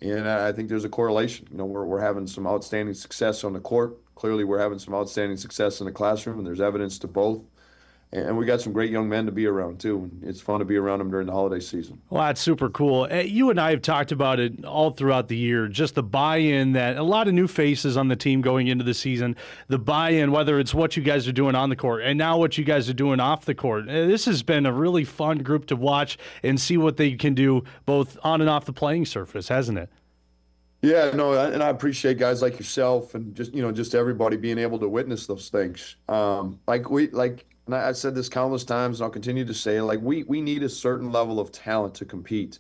And I think there's a correlation. We're having some outstanding success on the court. Clearly, we're having some outstanding success in the classroom, and there's evidence to both. And we got some great young men to be around, too. And it's fun to be around them during the holiday season. Well, that's super cool. You and I have talked about it all throughout the year, just the buy-in that a lot of new faces on the team going into the season, the buy-in, whether it's what you guys are doing on the court and now what you guys are doing off the court. This has been a really fun group to watch and see what they can do both on and off the playing surface, hasn't it? Yeah, no, and I appreciate guys like yourself and just everybody being able to witness those things. And I said this countless times, and I'll continue to say, like we need a certain level of talent to compete.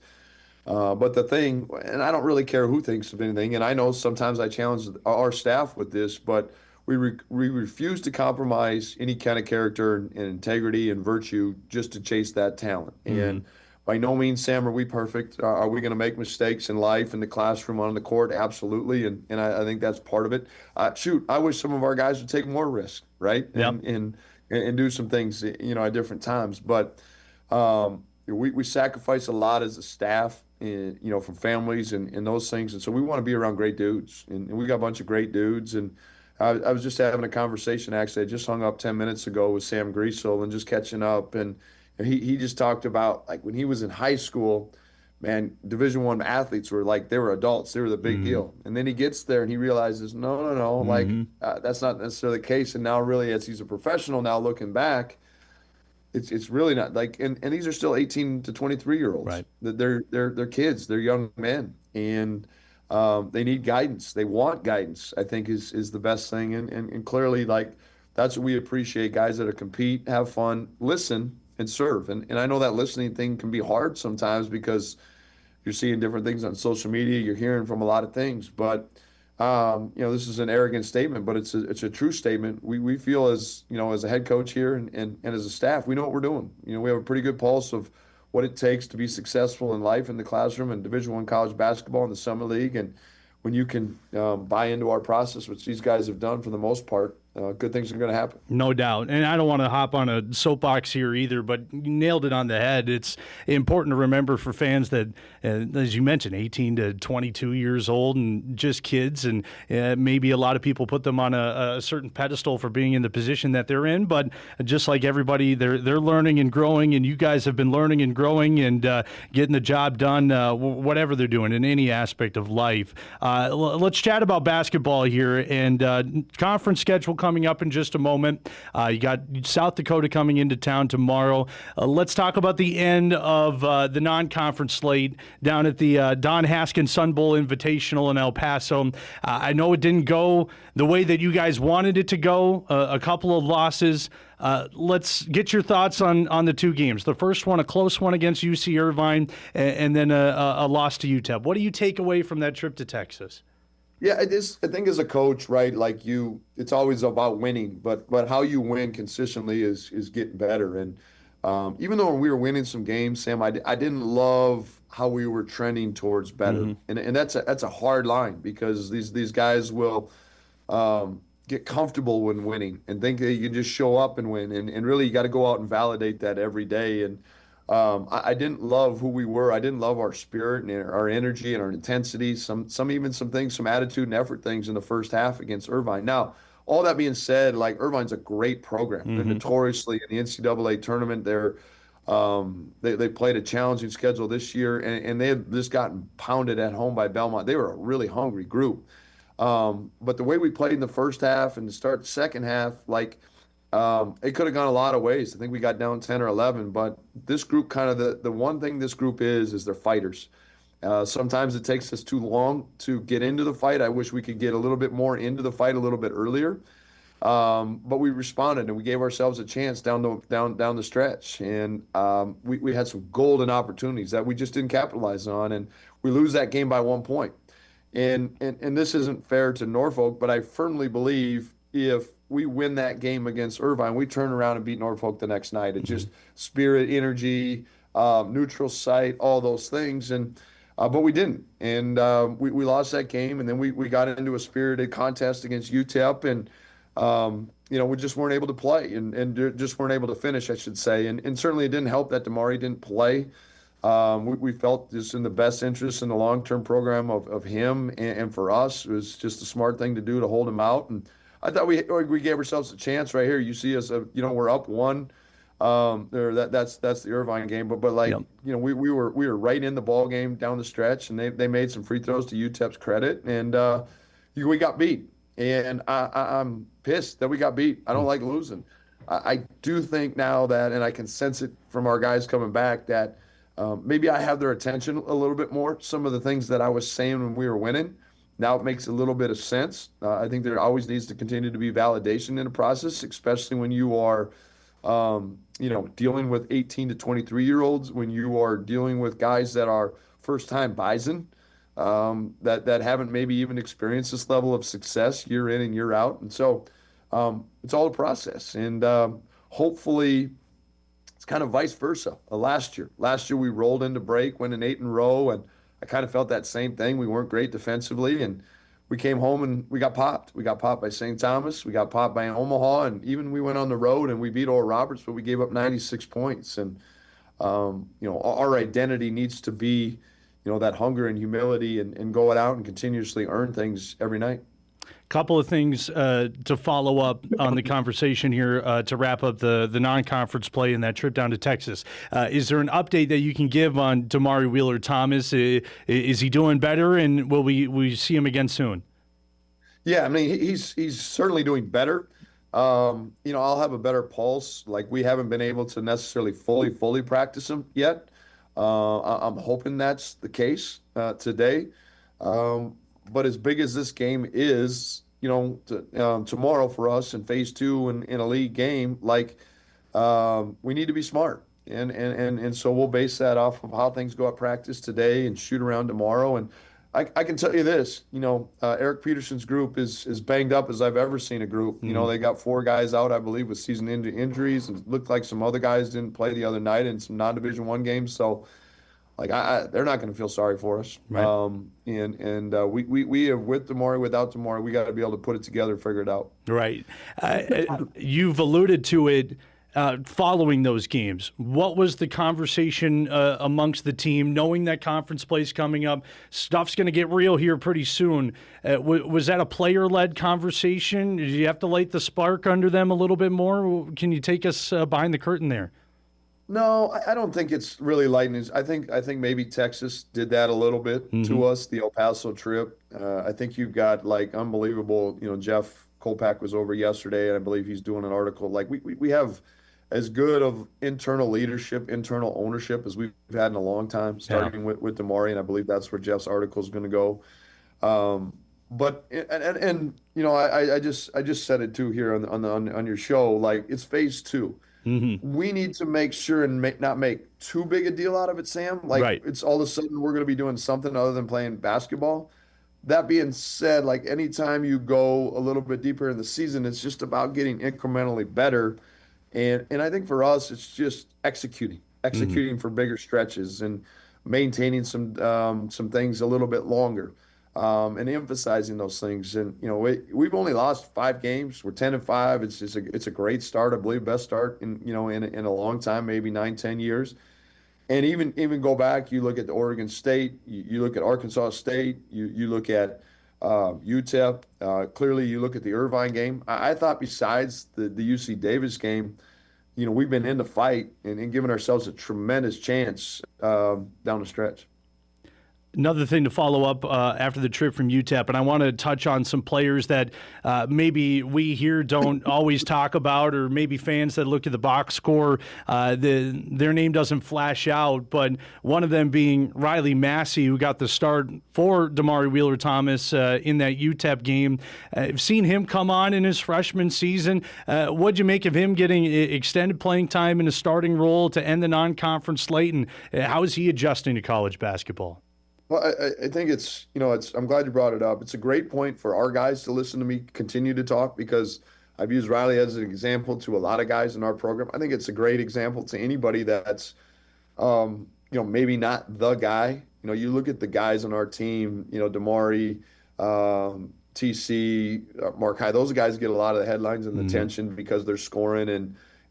But the thing, and I don't really care who thinks of anything, and I know sometimes I challenge our staff with this, but we refuse to compromise any kind of character and integrity and virtue just to chase that talent. And by no means, Sam, are we perfect? Are we going to make mistakes in life, in the classroom, on the court? Absolutely, and I think that's part of it. I wish some of our guys would take more risk, right? Yep. And do some things, at different times. But we sacrifice a lot as a staff, from families and those things. And so we want to be around great dudes, and we got a bunch of great dudes. And I was just having a conversation, actually. I just hung up 10 minutes ago with Sam Griesel and just catching up, and he just talked about, like, when he was in high school, man, Division I athletes were like, they were adults. They were the big deal. And then he gets there and he realizes, no, like, that's not necessarily the case. And now really, as he's a professional now looking back, it's really not like, and these are still 18 to 23-year-olds. Right. They're kids. They're young men. And they need guidance. They want guidance, I think is the best thing. And clearly, like, that's what we appreciate, guys that compete, have fun, listen, and serve. And I know that listening thing can be hard sometimes because you're seeing different things on social media. You're hearing from a lot of things. But, this is an arrogant statement, but it's a true statement. We feel as a head coach here and as a staff, we know what we're doing. We have a pretty good pulse of what it takes to be successful in life, in the classroom, and Division I college basketball in the Summer League. And when you can buy into our process, which these guys have done for the most part, good things are going to happen. No doubt. And I don't want to hop on a soapbox here either, but you nailed it on the head. It's important to remember for fans that, as you mentioned, 18 to 22 years old and just kids, and maybe a lot of people put them on a certain pedestal for being in the position that they're in. But just like everybody, they're learning and growing, and you guys have been learning and growing and getting the job done, whatever they're doing in any aspect of life. Let's chat about basketball here, and conference schedule coming up in just a moment. You got South Dakota coming into town tomorrow. Let's talk about the end of the non-conference slate down at the Don Haskins Sun Bowl Invitational in El Paso. I know it didn't go the way that you guys wanted it to go, a couple of losses. Let's get your thoughts on the two games. The first one, a close one against UC Irvine, and then a loss to UTEP. What do you take away from that trip to Texas? Yeah, it is. I think as a coach, right, like it's always about winning, but how you win consistently is getting better. And even though we were winning some games, Sam, I didn't love how we were trending towards better, and that's a hard line because these guys will get comfortable when winning and think that you can just show up and win, and really you got to go out and validate that every day. And I didn't love who we were. I didn't love our spirit and our energy and our intensity. Some attitude and effort things in the first half against Irvine. Now, all that being said, like Irvine's a great program. They're notoriously in the NCAA tournament. They played a challenging schedule this year, and they had just gotten pounded at home by Belmont. They were a really hungry group. But the way we played in the first half and to start the second half, it could have gone a lot of ways. I think we got down 10 or 11, but this group the one thing this group is they're fighters. Sometimes it takes us too long to get into the fight. I wish we could get a little bit more into the fight a little bit earlier. But we responded and we gave ourselves a chance down the stretch. And we had some golden opportunities that we just didn't capitalize on, and we lose that game by 1 point. And this isn't fair to Norfolk, but I firmly believe if we win that game against Irvine, we turn around and beat Norfolk the next night. It's just spirit, energy, neutral site, all those things. And but we didn't. And we lost that game. And then we got into a spirited contest against UTEP. And, we just weren't able to play and just weren't able to finish, I should say. And certainly it didn't help that Damari didn't play. We felt just in the best interest in the long-term program of him and for us. It was just a smart thing to do to hold him out. And I thought we gave ourselves a chance right here. You see us, we're up one. That's the Irvine game, but we were right in the ball game down the stretch, and they made some free throws to UTEP's credit, and we got beat. And I'm pissed that we got beat. I don't like losing. I do think now that, and I can sense it from our guys coming back, that maybe I have their attention a little bit more. Some of the things that I was saying when we were winning. Now it makes a little bit of sense. I think there always needs to continue to be validation in the process, especially when you are, dealing with 18 to 23-year-olds, when you are dealing with guys that are first-time Bison, that haven't maybe even experienced this level of success year in and year out. And so it's all a process. And hopefully it's kind of vice versa. Last year we rolled into break, winning 8 in a row, and I kind of felt that same thing. We weren't great defensively, and we came home and we got popped. We got popped by St. Thomas. We got popped by Omaha, and even we went on the road and we beat Oral Roberts, but we gave up 96 points. And, our identity needs to be, that hunger and humility and go out and continuously earn things every night. Couple of things to follow up on the conversation here to wrap up the non-conference play and that trip down to Texas. Is there an update that you can give on Damari Wheeler-Thomas? Is he doing better, and will we see him again soon? Yeah, I mean, he's certainly doing better. I'll have a better pulse. Like, we haven't been able to necessarily fully practice him yet. I'm hoping that's the case today. But as big as this game is, tomorrow for us in phase 2 in a league game, we need to be smart. And so we'll base that off of how things go at practice today and shoot around tomorrow. And I can tell you this, Eric Peterson's group is as banged up as I've ever seen a group. They got 4 guys out, I believe, with season injuries, and it looked like some other guys didn't play the other night in some non-Division I games. So like they're not going to feel sorry for us. Right. We have with Damari, without Damari, we got to be able to put it together and figure it out. Right. You've alluded to it. Following those games, what was the conversation amongst the team, knowing that conference play's coming up? Stuff's going to get real here pretty soon. Was that a player-led conversation? Did you have to light the spark under them a little bit more? Can you take us behind the curtain there? No, I don't think it's really lightning. I think maybe Texas did that a little bit to us, the El Paso trip. I think you've got like unbelievable, Jeff Kolpak was over yesterday, and I believe he's doing an article. Like we have as good of internal leadership, internal ownership as we've had in a long time, starting with Damari, and I believe that's where Jeff's article is going to go. But I just said it too here on your show. Like it's phase 2. Mm-hmm. We need to make sure and not make too big a deal out of it, Sam. Like It's all of a sudden we're going to be doing something other than playing basketball. That being said, like anytime you go a little bit deeper in the season, it's just about getting incrementally better. And I think for us, it's just executing for bigger stretches and maintaining some things a little bit longer, and emphasizing those things. And we've only lost 5 games. We're 10-5. It's a great start, I believe, best start in a long time, maybe 9-10 years. And even go back, you look at the Oregon State, you look at Arkansas State, you look at UTEP. Clearly, you look at the Irvine game. I thought besides the UC Davis game, we've been in the fight and giving ourselves a tremendous chance down the stretch. Another thing to follow up after the trip from UTEP, and I want to touch on some players that maybe we here don't always talk about, or maybe fans that look at the box score, their name doesn't flash out, but one of them being Riley Massey, who got the start for Damari Wheeler-Thomas in that UTEP game. I've seen him come on in his freshman season. What'd you make of him getting extended playing time in a starting role to end the non-conference slate, and how is he adjusting to college basketball? Well, I think I'm glad you brought it up. It's a great point for our guys to listen to me continue to talk, because I've used Riley as an example to a lot of guys in our program. I think it's a great example to anybody that's, maybe not the guy. You look at the guys on our team, Damari, TC, Mark High, those guys get a lot of the headlines and the attention because they're scoring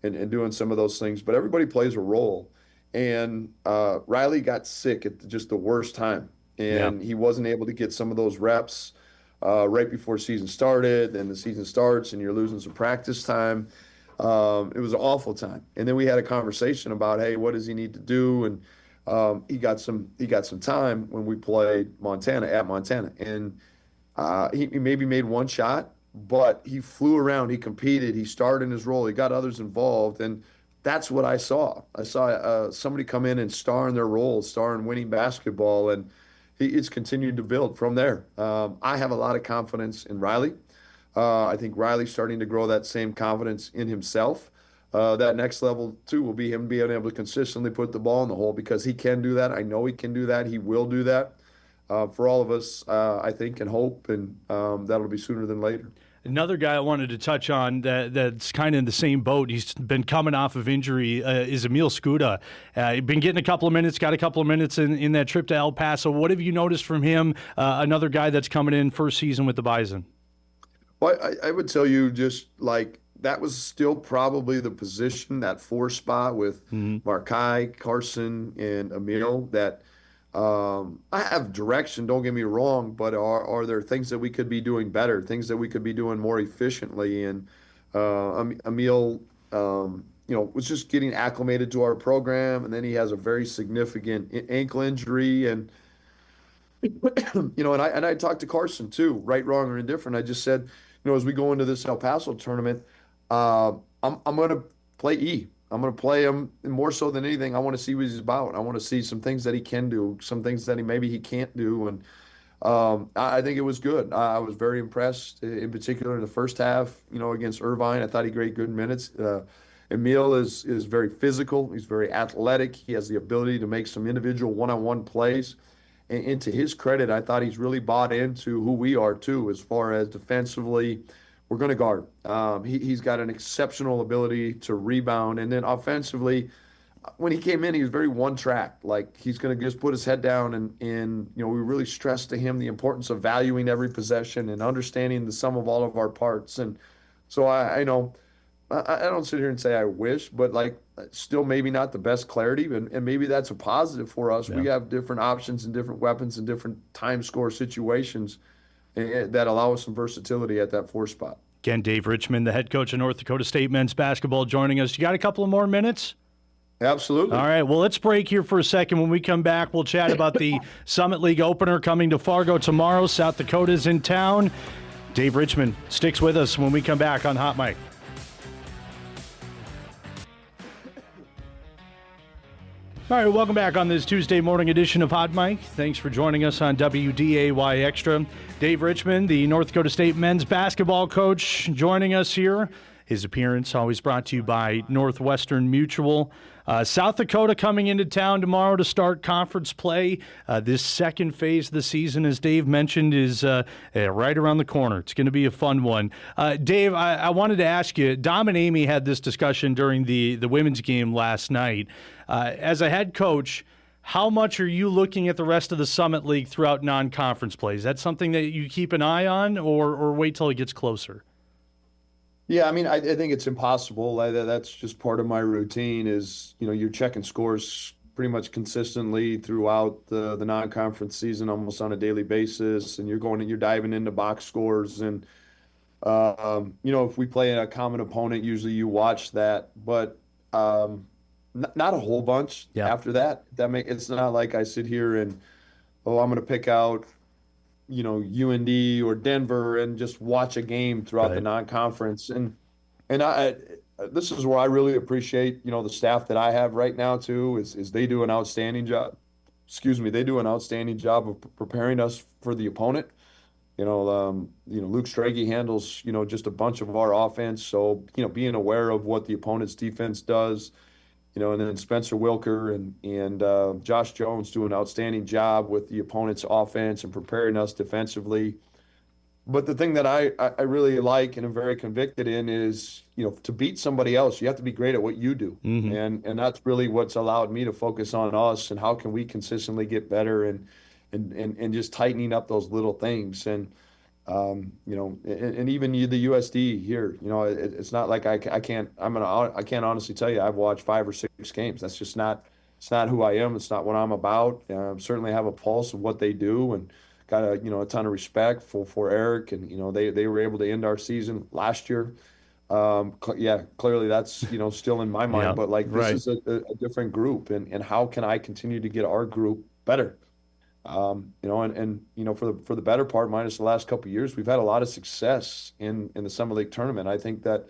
and doing some of those things, but everybody plays a role. And Riley got sick at just the worst time, and he wasn't able to get some of those reps right before season started. And the season starts, and you're losing some practice time. It was an awful time. And then we had a conversation about, hey, what does he need to do? And he got some time when we played at Montana, and he maybe made one shot, but he flew around, he competed, he starred in his role, he got others involved, and that's what I saw. I saw somebody come in and star in their role, star in winning basketball, and it's continued to build from there. I have a lot of confidence in Riley. I think Riley's starting to grow that same confidence in himself. That next level, too, will be him being able to consistently put the ball in the hole, because he can do that. I know he can do that. He will do that. For all of us, I think, and hope, and that'll be sooner than later. Another guy I wanted to touch on that's kind of in the same boat, he's been coming off of injury, is Emil Skuda. He's been getting got a couple of minutes in that trip to El Paso. What have you noticed from him, another guy that's coming in first season with the Bison? Well, I would tell you, just like, that was still probably the position, that 4 spot with Markai, Carson, and Emil, that I have direction, don't get me wrong, but are there things that we could be doing better, things that we could be doing more efficiently? And Emil, was just getting acclimated to our program, and then he has a very significant ankle injury, and and I talked to Carson too, right, wrong, or indifferent. I just said, as we go into this El Paso tournament, I'm going to play E. I'm going to play him, more so than anything. I want to see what he's about. I want to see some things that he can do, some things that maybe he can't do. And I think it was good. I was very impressed, in particular in the first half, against Irvine. I thought he gave good minutes. Emil is very physical. He's very athletic. He has the ability to make some individual one-on-one plays. And to his credit, I thought he's really bought into who we are, too, as far as defensively. We're going to guard. He's got an exceptional ability to rebound. And then offensively, when he came in, he was very one track. Like he's going to just put his head down and we really stressed to him the importance of valuing every possession and understanding the sum of all of our parts. And so I know I don't sit here and say I wish, but like still maybe not the best clarity, and maybe that's a positive for us. Yeah. We have different options and different weapons and different time score situations that allow us some versatility at that 4 spot. Again, Dave Richman, the head coach of North Dakota State men's basketball, joining us. You got a couple of more minutes? Absolutely. All right, well, let's break here for a second. When we come back, we'll chat about the Summit League opener coming to Fargo tomorrow. South Dakota's in town. Dave Richman sticks with us when we come back on Hot Mic. All right, welcome back on this Tuesday morning edition of Hot Mic. Thanks for joining us on WDAY Extra. Dave Richman, the North Dakota State men's basketball coach, joining us here. His appearance always brought to you by Northwestern Mutual. South Dakota coming into town tomorrow to start conference play. This second phase of the season, as Dave mentioned, is right around the corner. It's going to be a fun one. Dave, I wanted to ask you, Dom and Amy had this discussion during the women's game last night. As a head coach, how much are you looking at the rest of the Summit League throughout non-conference play? Is that something that you keep an eye on or wait till it gets closer? Yeah, I mean, I think it's impossible. That's just part of my routine is, you're checking scores pretty much consistently throughout the non-conference season almost on a daily basis. And you're diving into box scores. And, if we play a common opponent, usually you watch that. But not a whole bunch after that. It's not like I sit here and, I'm going to pick out UND or Denver and just watch a game throughout the non-conference. And this is where I really appreciate, the staff that I have right now too, is they do an outstanding job. They do an outstanding job of preparing us for the opponent. Luke Strage handles, just a bunch of our offense. So, being aware of what the opponent's defense does, and then Spencer Wilker and Josh Jones do an outstanding job with the opponent's offense and preparing us defensively. But the thing that I really like and am very convicted in is, to beat somebody else, you have to be great at what you do. Mm-hmm. And that's really what's allowed me to focus on us and how can we consistently get better and just tightening up those little things. And and even the USD here, it's not like I can't honestly tell you I've watched 5 or 6 games. That's just it's not who I am. It's not what I'm about. Certainly have a pulse of what they do and got a ton of respect for Eric. And, they were able to end our season last year. Clearly that's, still in my mind, but this is a different group and how can I continue to get our group better? For the better part, minus the last couple of years, we've had a lot of success in the Summer League tournament. I think that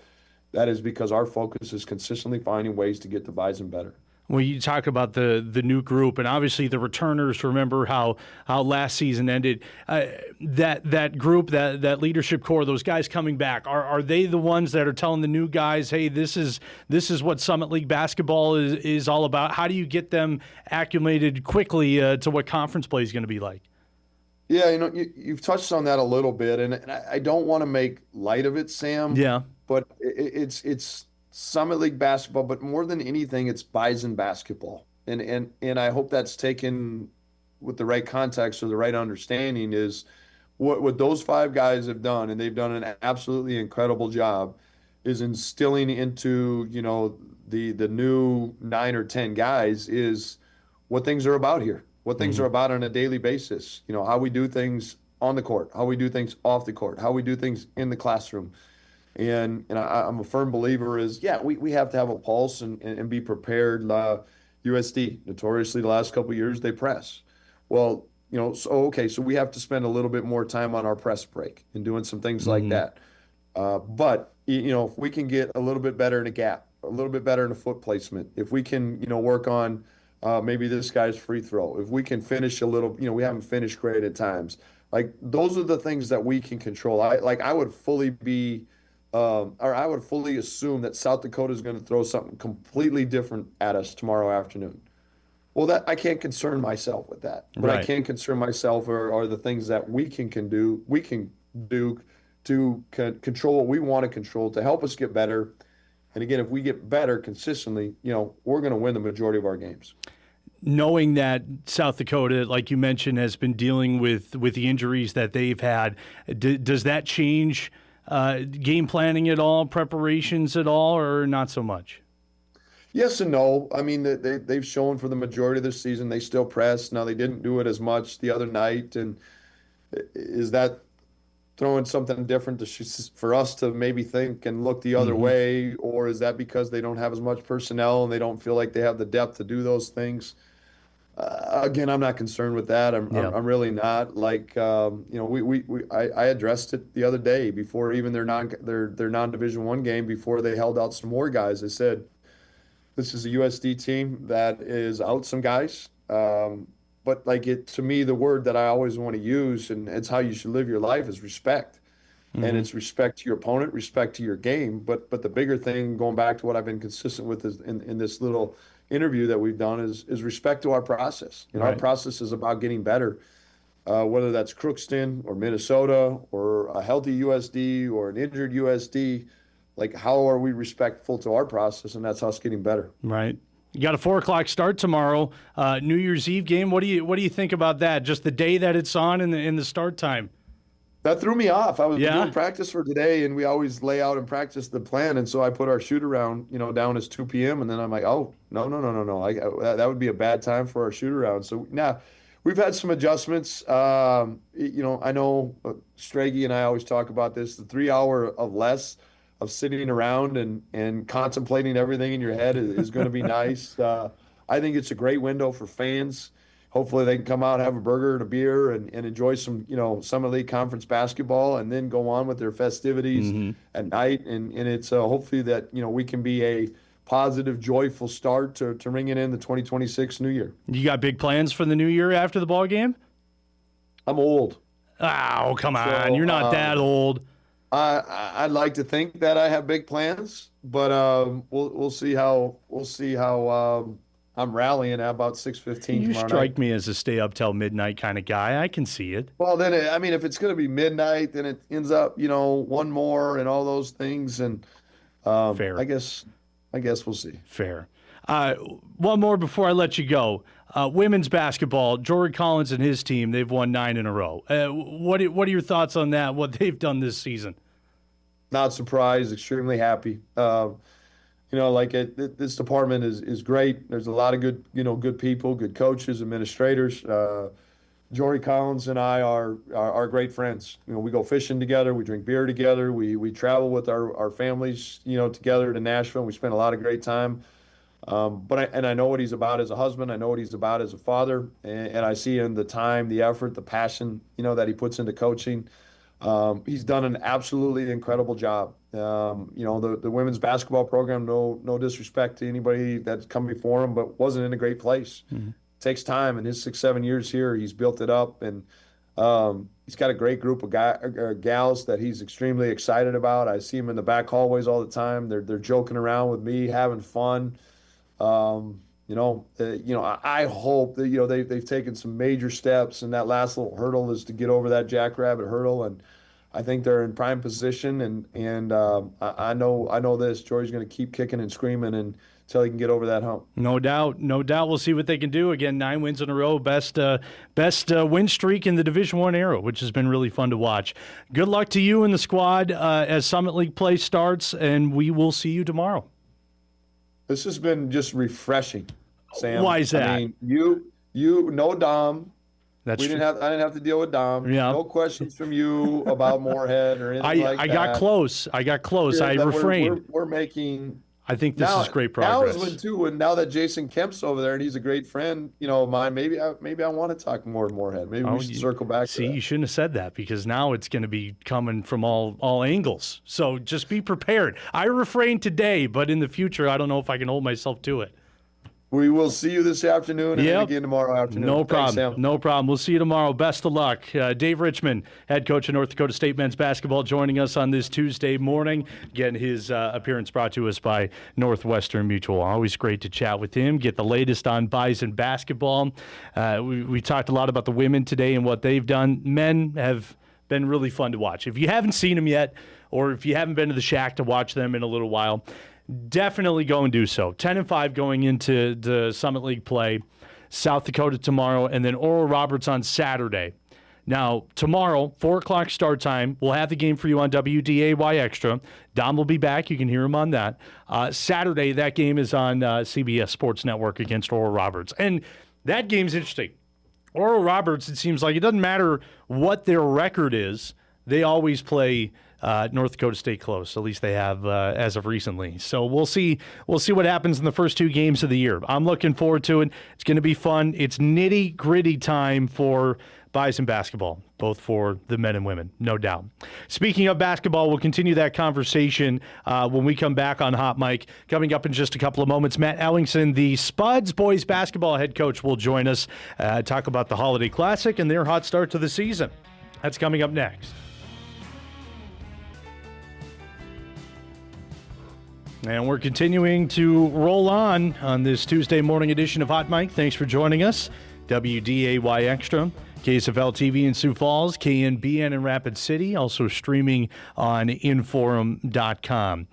is because our focus is consistently finding ways to get the Bison better. Well, you talk about the new group and obviously the returners. Remember how last season ended. That group, that leadership core, those guys coming back, are they the ones that are telling the new guys, hey, this is what Summit League basketball is all about? How do you get them acclimated quickly to what conference play is going to be like? Yeah, you've touched on that a little bit, and I don't want to make light of it, Sam. Yeah, but it's Summit League basketball, but more than anything, it's Bison basketball. And I hope that's taken with the right context or the right understanding is what those 5 guys have done, and they've done an absolutely incredible job, is instilling into, the new 9 or 10 guys is what things are about here, what things are about on a daily basis, how we do things on the court, how we do things off the court, how we do things in the classroom. And I'm a firm believer is, we have to have a pulse and be prepared. USD, notoriously the last couple of years, they press. Well, so we have to spend a little bit more time on our press break and doing some things like that. But, if we can get a little bit better in a gap, a little bit better in a foot placement, if we can, work on maybe this guy's free throw, if we can finish a little, we haven't finished great at times. Like, those are the things that we can control. I would fully be... I would fully assume that South Dakota is going to throw something completely different at us tomorrow afternoon. Well, I can't concern myself with that. But I can concern myself are the things that we can do to control what we want to control to help us get better And again, if we get better consistently, we're going to win the majority of our games. Knowing that South Dakota, like you mentioned, has been dealing with the injuries that they've had, does that change game planning at all, preparations at all, or not so much? Yes and no. I mean, they've shown for the majority of the season they still press. Now, they didn't do it as much the other night. And is that throwing something different for us to maybe think and look the other way? Or is that because they don't have as much personnel and they don't feel like they have the depth to do those things? Again, I'm not concerned with that. I'm really not. Like, I addressed it the other day before even their non-Division I game, before they held out some more guys. I said, this is a USD team that is out some guys. But to me, the word that I always want to use, and it's how you should live your life, is respect. And it's respect to your opponent, respect to your game. But the bigger thing, going back to what I've been consistent with is in this little interview that we've done, is respect to our process. Our process is about getting better, whether that's Crookston or Minnesota or a healthy USD or an injured USD. Like, how are we respectful to our process? And that's us getting better. Right. You got a 4:00 start tomorrow, New Year's Eve game. What do you think about that? Just the day that it's on and the start time. That threw me off. I was doing practice for today, and we always lay out and practice the plan. And so I put our shoot around, down as 2 p.m. And then I'm like, oh, no. That would be a bad time for our shoot around. So now we've had some adjustments. I know Stragi and I always talk about this, the 3 hour of less of sitting around and contemplating everything in your head is going to be nice. I think it's a great window for fans. Hopefully they can come out, have a burger and a beer and enjoy some, Summer League Conference basketball and then go on with their festivities at night. And it's hopefully that, we can be a positive, joyful start to ringing in the 2026 new year. You got big plans for the new year after the ball game? I'm old. Oh, come on. You're not that old. I'd like to think that I have big plans, but we'll see how I'm rallying at about 6:15 You tomorrow strike night. me as a stay up till midnight kind of guy. I can see it. Well, then if it's going to be midnight, then it ends up one more and all those things, and fair. I guess we'll see. Fair. One more before I let you go. Women's basketball, Jory Collins and his team, they've won 9 in a row. What are your thoughts on that, what they've done this season? Not surprised, extremely happy. This department is great. There's a lot of good people, good coaches, administrators. Jory Collins and I are great friends. We go fishing together, we drink beer together, we travel with our families, together to Nashville. We spend a lot of great time. But I know what he's about as a husband. I know what he's about as a father, and I see in the time, the effort, the passion, that he puts into coaching. He's done an absolutely incredible job. The women's basketball program, no disrespect to anybody that's come before him, but wasn't in a great place. It takes time. In his 6-7 years here, he's built it up, and he's got a great group of gals that he's extremely excited about. I see him in the back hallways all the time. They're joking around with me, having fun. I hope that they've taken some major steps, and that last little hurdle is to get over that jackrabbit hurdle, and I think they're in prime position. And I know this Jory's going to keep kicking and screaming until he can get over that hump. No doubt. We'll see what they can do. Again, 9 wins in a row, best win streak in the Division I era, which has been really fun to watch. Good luck to you and the squad as Summit League play starts, and we will see you tomorrow. This has been just refreshing, Sam. Why is that? I mean, you no Dom. I didn't have to deal with Dom. Yeah. No questions from you about Moorhead or anything like that. I got close. I refrained. We're making. I think this is great progress. Now is when too, and now that Jason Kemp's over there and he's a great friend, of mine. Maybe I want to talk more Moorhead. Maybe we should circle back. See, you shouldn't have said that, because now it's going to be coming from all angles. So just be prepared. I refrained today, but in the future, I don't know if I can hold myself to it. We will see you this afternoon and then again tomorrow afternoon. No problem. Thanks, Sam. No problem. We'll see you tomorrow. Best of luck. Dave Richman, head coach of North Dakota State men's basketball, joining us on this Tuesday morning. Again, his appearance brought to us by Northwestern Mutual. Always great to chat with him, get the latest on Bison basketball. We talked a lot about the women today and what they've done. Men have been really fun to watch. If you haven't seen them yet, or if you haven't been to the Shack to watch them in a little while, definitely go and do so. 10-5 going into the Summit League play. South Dakota tomorrow, and then Oral Roberts on Saturday. Now, tomorrow, 4 o'clock start time, we'll have the game for you on WDAY Extra. Dom will be back. You can hear him on that. Saturday, that game is on CBS Sports Network against Oral Roberts. And that game's interesting. Oral Roberts, it seems like it doesn't matter what their record is, they always play North Dakota State close. At least they have as of recently. So we'll see what happens in the first 2 games of the year. I'm looking forward to it. It's going to be fun. It's nitty-gritty time for Bison basketball, both for the men and women, no doubt. Speaking of basketball, we'll continue that conversation when we come back on Hot Mic. Coming up in just a couple of moments, Matt Ellingson, the Spuds boys basketball head coach, will join us, talk about the Holiday Classic and their hot start to the season. That's coming up next. And we're continuing to roll on this Tuesday morning edition of Hot Mic. Thanks for joining us. WDAY Extra, KSFL TV in Sioux Falls, KNBN in Rapid City, also streaming on Inforum.com.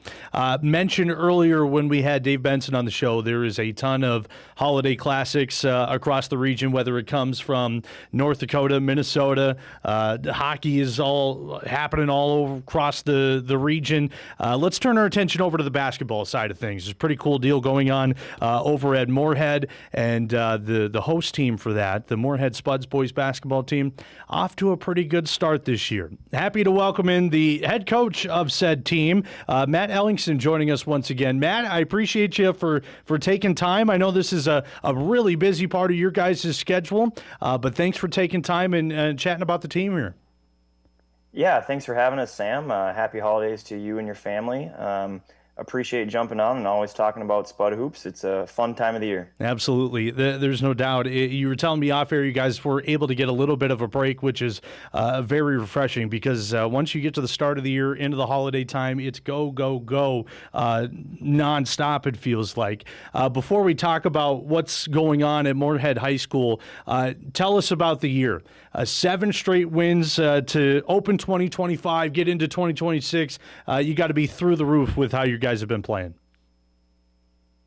Mentioned earlier when we had Dave Benson on the show, there is a ton of holiday classics across the region, whether it comes from North Dakota, Minnesota. Hockey is all happening all across the region. Let's turn our attention over to the basketball side of things. There's a pretty cool deal going on over at Moorhead, and the host team for that, the Moorhead Spuds boys basketball team, off to a pretty good start this year. Happy to welcome in the head coach of said team, Matt Ellingson, joining us once again. Matt, I appreciate you for taking time. I know this is a really busy part of your guys' schedule, but thanks for taking time and chatting about the team here. Yeah, thanks for having us, Sam. Happy holidays to you and your family. Appreciate jumping on and always talking about Spud Hoops. It's a fun time of the year. Absolutely. There's no doubt. You were telling me off air you guys were able to get a little bit of a break, which is very refreshing because once you get to the start of the year, into the holiday time, it's go, go, go nonstop, it feels like. Before we talk about what's going on at Moorhead High School, tell us about the year. 7 straight wins to open 2025, get into 2026. You got to be through the roof with how you guys have been playing.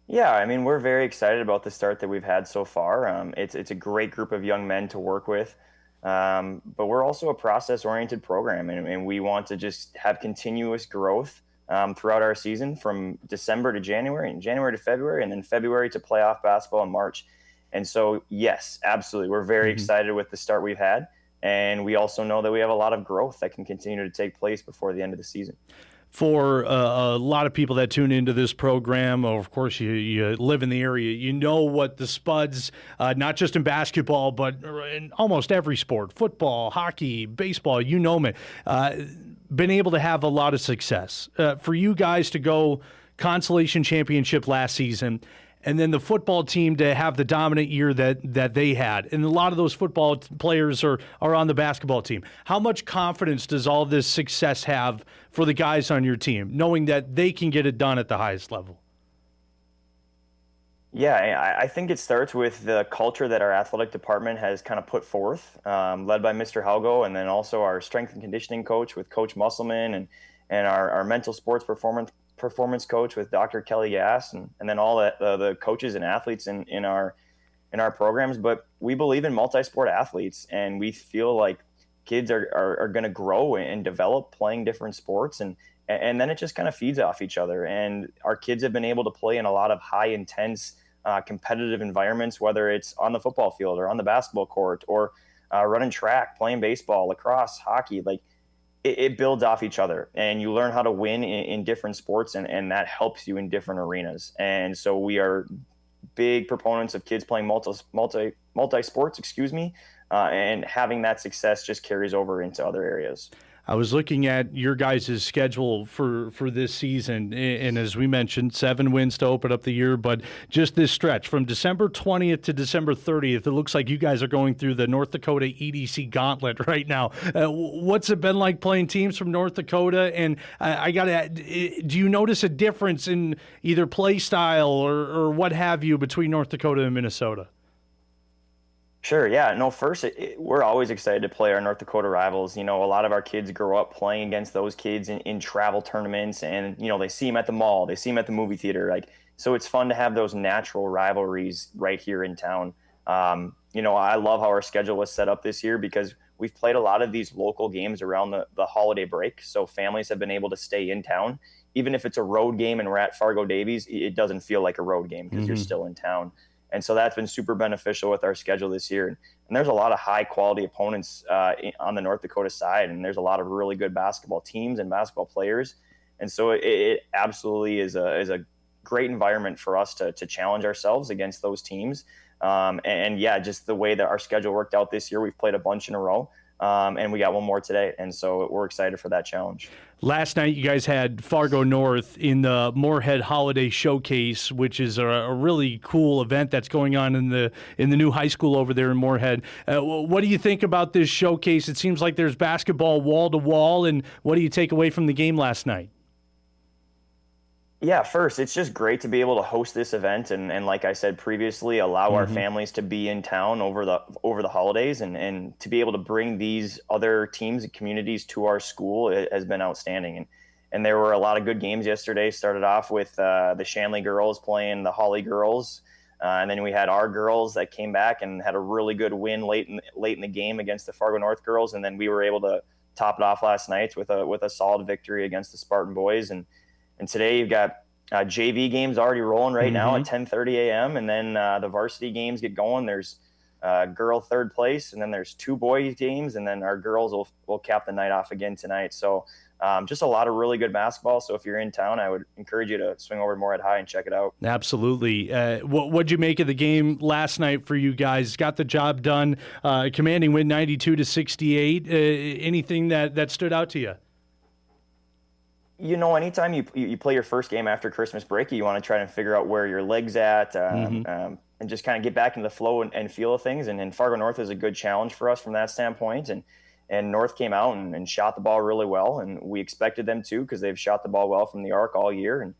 Yeah, I mean, we're very excited about the start that we've had so far. It's a great group of young men to work with, but we're also a process-oriented program, and we want to just have continuous growth throughout our season from December to January, and January to February, and then February to playoff basketball in March. And so, yes, absolutely. We're very excited with the start we've had. And we also know that we have a lot of growth that can continue to take place before the end of the season. For a lot of people that tune into this program, or of course you live in the area, you know what the Spuds, not just in basketball, but in almost every sport, football, hockey, baseball, you name it, been able to have a lot of success. For you guys to go consolation championship last season, and then the football team to have the dominant year that they had. And a lot of those football players are on the basketball team. How much confidence does all this success have for the guys on your team, knowing that they can get it done at the highest level? Yeah, I think it starts with the culture that our athletic department has kind of put forth, led by Mr. Helgo, and then also our strength and conditioning coach with Coach Musselman, and our mental sports performance coach with Dr. Kelly Gass, and then all the coaches and athletes in our programs. But we believe in multi-sport athletes, and we feel like kids are going to grow and develop playing different sports, and then it just kind of feeds off each other. And our kids have been able to play in a lot of high intense competitive environments, whether it's on the football field or on the basketball court or running track, playing baseball, lacrosse, hockey. Like, it builds off each other, and you learn how to win in different sports, and that helps you in different arenas. And so we are big proponents of kids playing multi sports, and having that success just carries over into other areas. I was looking at your guys' schedule for this season, and as we mentioned, 7 wins to open up the year, but just this stretch from December 20th to December 30th, it looks like you guys are going through the North Dakota EDC gauntlet right now. What's it been like playing teams from North Dakota? And do you notice a difference in either play style or what have you between North Dakota and Minnesota? Sure. Yeah. No, first, we're always excited to play our North Dakota rivals. A lot of our kids grow up playing against those kids in travel tournaments, and, they see them at the mall, they see them at the movie theater. So it's fun to have those natural rivalries right here in town. I love how our schedule was set up this year because we've played a lot of these local games around the holiday break. So families have been able to stay in town. Even if it's a road game and we're at Fargo Davies, it doesn't feel like a road game because you're still in town. And so that's been super beneficial with our schedule this year. And there's a lot of high quality opponents on the North Dakota side. And there's a lot of really good basketball teams and basketball players. And so it absolutely is a great environment for us to challenge ourselves against those teams. And yeah, just the way that our schedule worked out this year, we've played a bunch in a row. And we got one more today. And so we're excited for that challenge. Last night, you guys had Fargo North in the Moorhead Holiday Showcase, which is a really cool event that's going on in the new high school over there in Moorhead. What do you think about this showcase? It seems like there's basketball wall to wall, and what do you take away from the game last night? Yeah, first, it's just great to be able to host this event and like I said previously, allow our families to be in town over the holidays and to be able to bring these other teams and communities to our school. It has been outstanding. And there were a lot of good games yesterday. Started off with the Shanley girls playing the Holly girls. And then we had our girls that came back and had a really good win late in the game against the Fargo North girls. And then we were able to top it off last night with a solid victory against the Spartan boys. And today you've got JV games already rolling right now at 10:30 a.m. And then the varsity games get going. There's girl third place, and then there's 2 boys games, and then our girls will cap the night off again tonight. So just a lot of really good basketball. So if you're in town, I would encourage you to swing over to Moorhead High and check it out. Absolutely. What'd you make of the game last night for you guys? Got the job done. Commanding win 92-68. Anything that stood out to you? Anytime you play your first game after Christmas break, you want to try to figure out where your leg's at and just kind of get back into the flow and feel of things. And Fargo North is a good challenge for us from that standpoint. And North came out and shot the ball really well. And we expected them to because they've shot the ball well from the arc all year. And,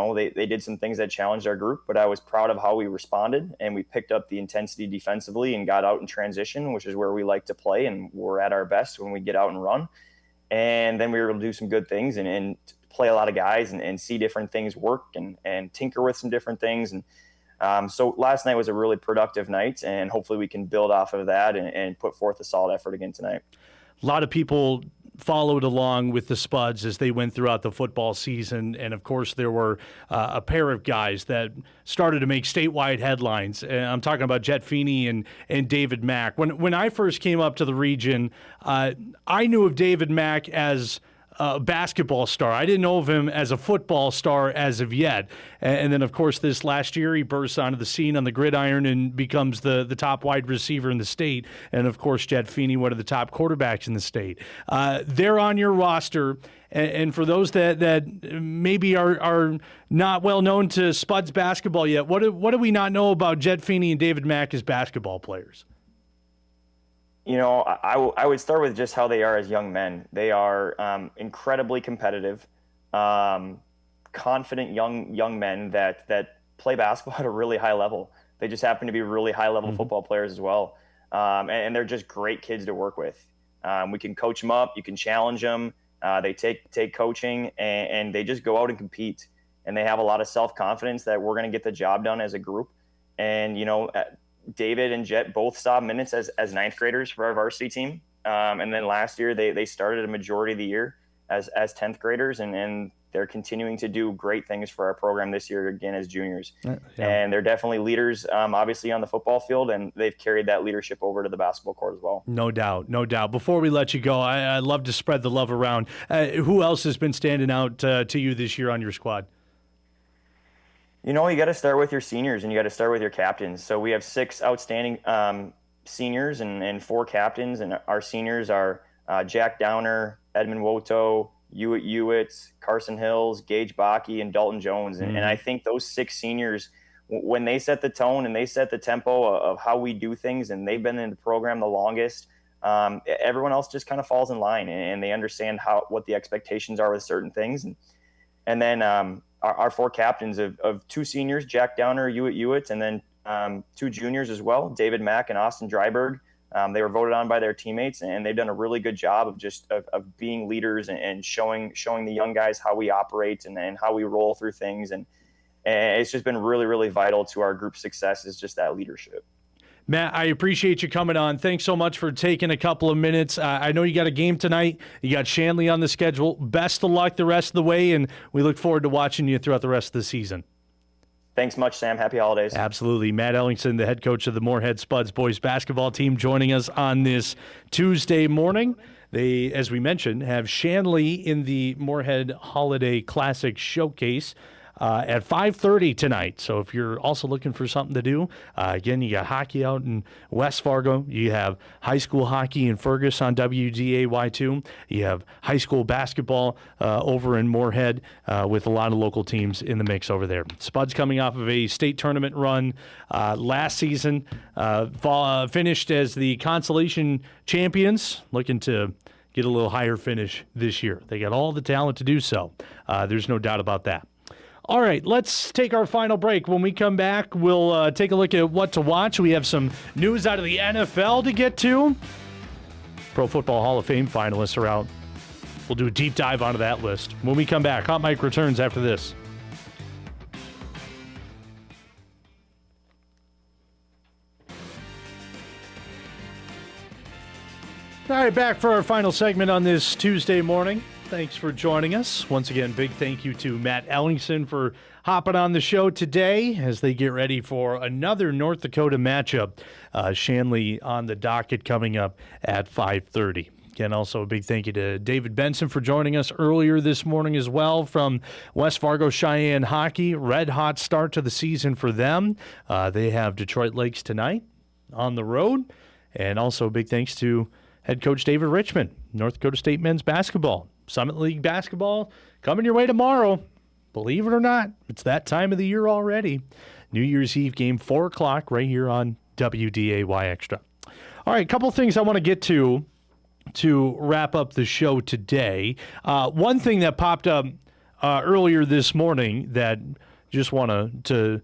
they did some things that challenged our group. But I was proud of how we responded. And we picked up the intensity defensively and got out in transition, which is where we like to play. And we're at our best when we get out and run. And then we were able to do some good things and play a lot of guys and see different things work and tinker with some different things. And so last night was a really productive night, and hopefully we can build off of that and put forth a solid effort again tonight. A lot of people followed along with the Spuds as they went throughout the football season. And, of course, there were a pair of guys that started to make statewide headlines. I'm talking about Jet Feeney and David Mack. When I first came up to the region, I knew of David Mack as a basketball star. I didn't know of him as a football star as of yet. And then, of course, this last year, he bursts onto the scene on the gridiron and becomes the top wide receiver in the state. And, of course, Jet Feeney, one of the top quarterbacks in the state. They're on your roster. And for those that maybe are not well known to Spuds basketball yet, what do we not know about Jet Feeney and David Mack as basketball players? I would start with just how they are as young men. They are incredibly competitive, confident young men that play basketball at a really high level. They just happen to be really high level football players as well, and they're just great kids to work with. We can coach them up. You can challenge them. They take coaching and they just go out and compete. And they have a lot of self-confidence that we're going to get the job done as a group. And David and Jet both saw minutes as ninth graders for our varsity team. And then last year they started a majority of the year as 10th graders and they're continuing to do great things for our program this year again as juniors. Yeah. And they're definitely leaders, obviously on the football field, and they've carried that leadership over to the basketball court as well. No doubt. Before we let you go, I'd love to spread the love around. Who else has been standing out to you this year on your squad? You got to start with your seniors and you got to start with your captains. So we have 6 outstanding seniors and 4 captains, and our seniors are Jack Downer, Edmund Woto, Hewitt, Carson Hills, Gage Bakke, and Dalton Jones. And I think those 6 seniors, when they set the tone and they set the tempo of how we do things, and they've been in the program the longest, everyone else just kind of falls in line and they understand what the expectations are with certain things. And then our 4 captains of 2 seniors, Jack Downer, Hewitt, and then two juniors as well, David Mack and Austin Dryberg. They were voted on by their teammates, and they've done a really good job of being leaders and showing the young guys how we operate and how we roll through things. And it's just been really, really vital to our group's success is just that leadership. Matt, I appreciate you coming on. Thanks so much for taking a couple of minutes. I know you got a game tonight. You got Shanley on the schedule. Best of luck the rest of the way, and we look forward to watching you throughout the rest of the season. Thanks much, Sam. Happy holidays. Absolutely. Matt Ellingson, the head coach of the Moorhead Spuds boys basketball team, joining us on this Tuesday morning. They, as we mentioned, have Shanley in the Moorhead Holiday Classic Showcase at 5:30 tonight. So if you're also looking for something to do, again, you got hockey out in West Fargo. You have high school hockey in Fergus on WDAY2. You have high school basketball over in Moorhead with a lot of local teams in the mix over there. Spuds coming off of a state tournament run last season, finished as the consolation champions, looking to get a little higher finish this year. They got all the talent to do so. There's no doubt about that. All right, let's take our final break. When we come back, we'll take a look at what to watch. We have some news out of the NFL to get to. Pro Football Hall of Fame finalists are out. We'll do a deep dive onto that list. When we come back, Hot Mike returns after this. All right, back for our final segment on this Tuesday morning. Thanks for joining us. Once again, big thank you to Matt Ellingson for hopping on the show today as they get ready for another North Dakota matchup. Shanley on the docket coming up at 5:30. Again, also a big thank you to David Benson for joining us earlier this morning as well from West Fargo Cheyenne Hockey. Red hot start to the season for them. They have Detroit Lakes tonight on the road. And also a big thanks to head coach David Richman, North Dakota State men's basketball. Summit League basketball coming your way tomorrow. Believe it or not, it's that time of the year already. New Year's Eve game, 4 o'clock, right here on WDAY Extra. All right, a couple things I want to get to wrap up the show today. One thing that popped up earlier this morning that just want to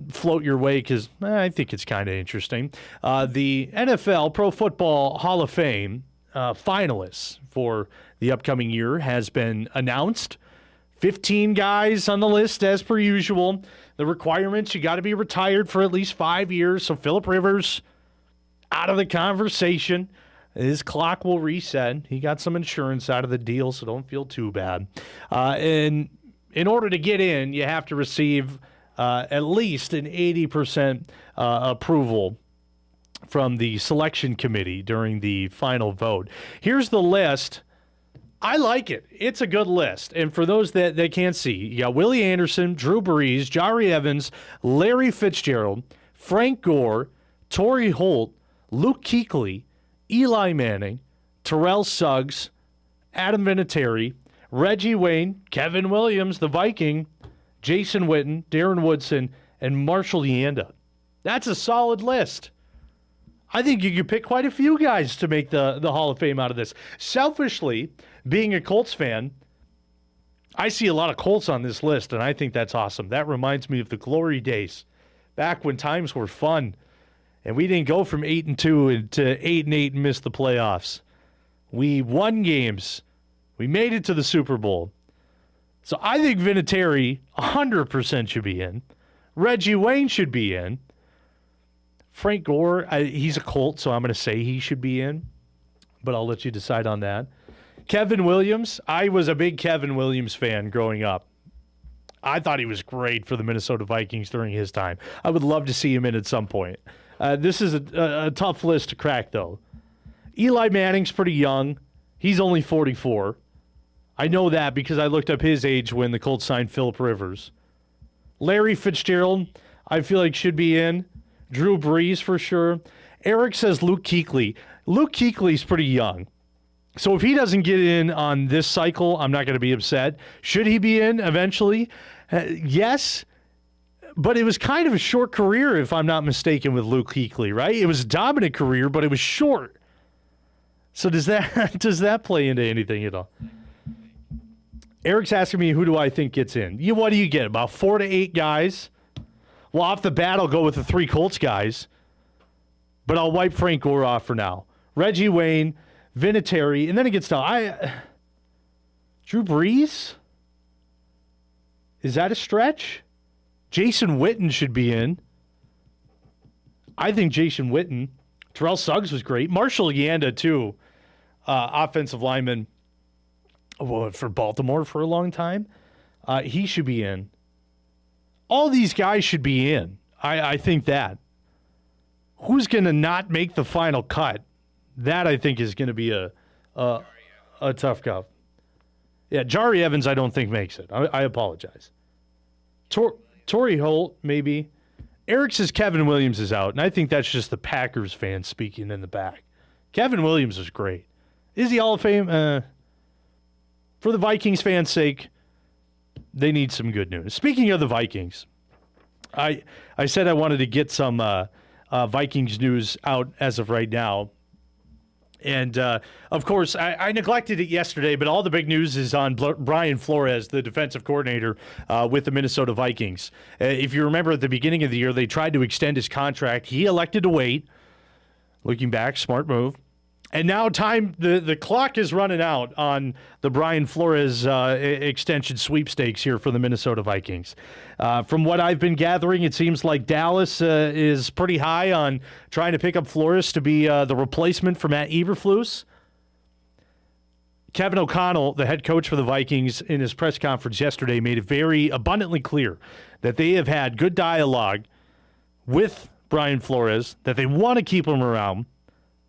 float your way because I think it's kind of interesting. The NFL Pro Football Hall of Fame finalists for the upcoming year has been announced. 15 guys on the list as per usual. The requirements, you got to be retired for at least 5 years. So Phillip Rivers out of the conversation. His clock will reset. He got some insurance out of the deal, so don't feel too bad. And in order to get in, you have to receive at least an 80% approval from the selection committee during the final vote. Here's the list. I like it. It's a good list. And for those that can't see, you got Willie Anderson, Drew Brees, Jari Evans, Larry Fitzgerald, Frank Gore, Torrey Holt, Luke Kuechly, Eli Manning, Terrell Suggs, Adam Vinatieri, Reggie Wayne, Kevin Williams, the Viking, Jason Witten, Darren Woodson, and Marshall Yanda. That's a solid list. I think you could pick quite a few guys to make the Hall of Fame out of this. Selfishly, being a Colts fan, I see a lot of Colts on this list, and I think that's awesome. That reminds me of the glory days, back when times were fun, and we didn't go from 8-2 to 8-8 and miss the playoffs. We won games. We made it to the Super Bowl. So I think Vinatieri 100% should be in. Reggie Wayne should be in. Frank Gore, he's a Colt, so I'm going to say he should be in, but I'll let you decide on that. Kevin Williams, I was a big Kevin Williams fan growing up. I thought he was great for the Minnesota Vikings during his time. I would love to see him in at some point. This is a tough list to crack, though. Eli Manning's pretty young. He's only 44. I know that because I looked up his age when the Colts signed Phillip Rivers. Larry Fitzgerald, I feel like should be in. Drew Brees for sure. Eric says Luke Kuechly. Luke Kuechly's pretty young. So if he doesn't get in on this cycle, I'm not going to be upset. Should he be in eventually? Yes. But it was kind of a short career, if I'm not mistaken, with Luke Kuechly, right? It was a dominant career, but it was short. So does that play into anything at all? Eric's asking me, who do I think gets in? What do you get? About 4 to 8 guys? Well, off the bat, I'll go with the 3 Colts guys, but I'll wipe Frank Gore off for now. Reggie Wayne, Vinatieri, and then it gets down. Drew Brees? Is that a stretch? Jason Witten should be in. I think Jason Witten. Terrell Suggs was great. Marshall Yanda, too. Offensive lineman for Baltimore for a long time. He should be in. All these guys should be in. I think that. Who's going to not make the final cut? That, I think, is going to be a tough cup. Yeah, Jari Evans, I don't think makes it. I apologize. Torrey Holt, maybe. Eric says Kevin Williams is out, and I think that's just the Packers fans speaking in the back. Kevin Williams is great. Is he Hall of Fame? For the Vikings fans' sake, they need some good news. Speaking of the Vikings, I said I wanted to get some Vikings news out as of right now. And, of course, I neglected it yesterday, but all the big news is on Brian Flores, the defensive coordinator with the Minnesota Vikings. If you remember at the beginning of the year, they tried to extend his contract. He elected to wait. Looking back, smart move. And now the clock is running out on the Brian Flores extension sweepstakes here for the Minnesota Vikings. From what I've been gathering, it seems like Dallas is pretty high on trying to pick up Flores to be the replacement for Matt Eberflus. Kevin O'Connell, the head coach for the Vikings, in his press conference yesterday made it very abundantly clear that they have had good dialogue with Brian Flores, that they want to keep him around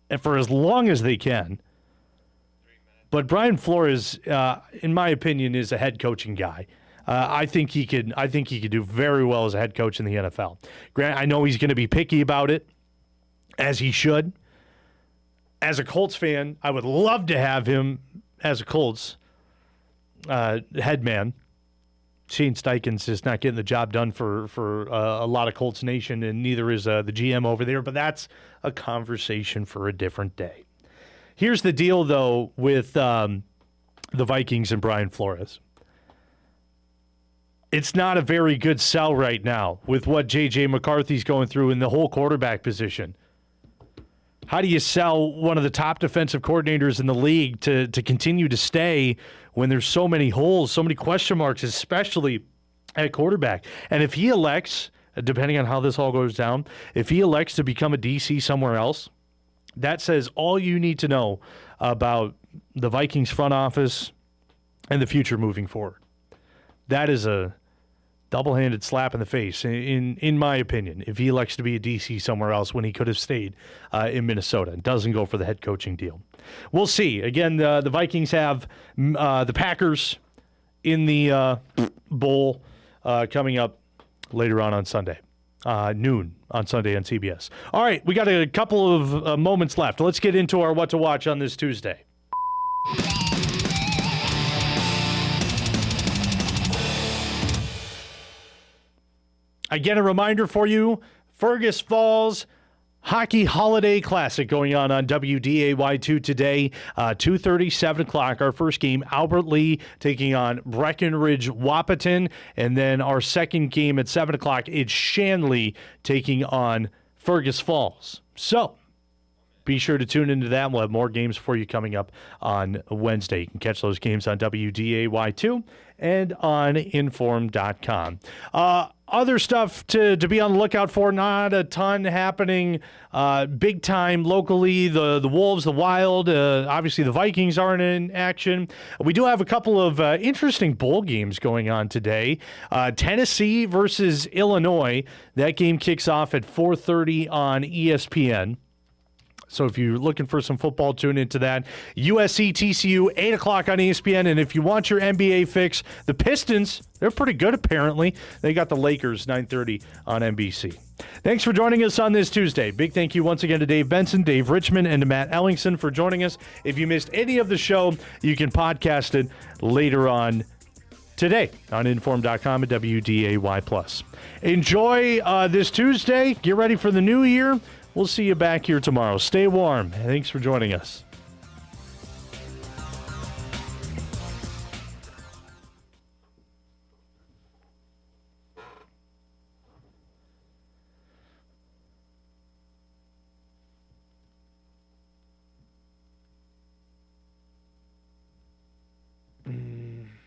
and for as long as they can. But Brian Flores, in my opinion, is a head coaching guy. I think he could do very well as a head coach in the NFL. Grant, I know he's going to be picky about it, as he should. As a Colts fan, I would love to have him as a Colts head man. Shane Steichen's is not getting the job done for a lot of Colts Nation, and neither is the GM over there, but that's a conversation for a different day. Here's the deal, though, with the Vikings and Brian Flores. It's not a very good sell right now with what J.J. McCarthy's going through in the whole quarterback position. How do you sell one of the top defensive coordinators in the league to continue to stay when there's so many holes, so many question marks, especially at quarterback? And if he elects, depending on how this all goes down, if he elects to become a DC somewhere else, that says all you need to know about the Vikings front office and the future moving forward. That is a double-handed slap in the face, in my opinion, if he elects to be a DC somewhere else when he could have stayed in Minnesota and doesn't go for the head coaching deal. We'll see. Again, the Vikings have the Packers in the bowl coming up later on Sunday, noon on Sunday on CBS. All right, we got a couple of moments left. Let's get into our What to Watch on this Tuesday. Again, a reminder for you, Fergus Falls Hockey Holiday Classic going on WDAY2 today, 2:30, 7 o'clock. Our first game, Albert Lee taking on Breckenridge Wahpeton. And then our second game at 7 o'clock, it's Shanley taking on Fergus Falls. So be sure to tune into that. We'll have more games for you coming up on Wednesday. You can catch those games on WDAY2 and on Inform.com. Other stuff to be on the lookout for, not a ton happening big time locally. The Wolves, the Wild, obviously the Vikings aren't in action. We do have a couple of interesting bowl games going on today. Tennessee versus Illinois. That game kicks off at 4:30 on ESPN. So if you're looking for some football, tune into that. USC, TCU, 8 o'clock on ESPN. And if you want your NBA fix, the Pistons, they're pretty good apparently. They got the Lakers, 9:30 on NBC. Thanks for joining us on this Tuesday. Big thank you once again to Dave Benson, Dave Richman, and to Matt Ellingson for joining us. If you missed any of the show, you can podcast it later on today on Inform.com and WDAY+. Enjoy this Tuesday. Get ready for the new year. We'll see you back here tomorrow. Stay warm. Thanks for joining us.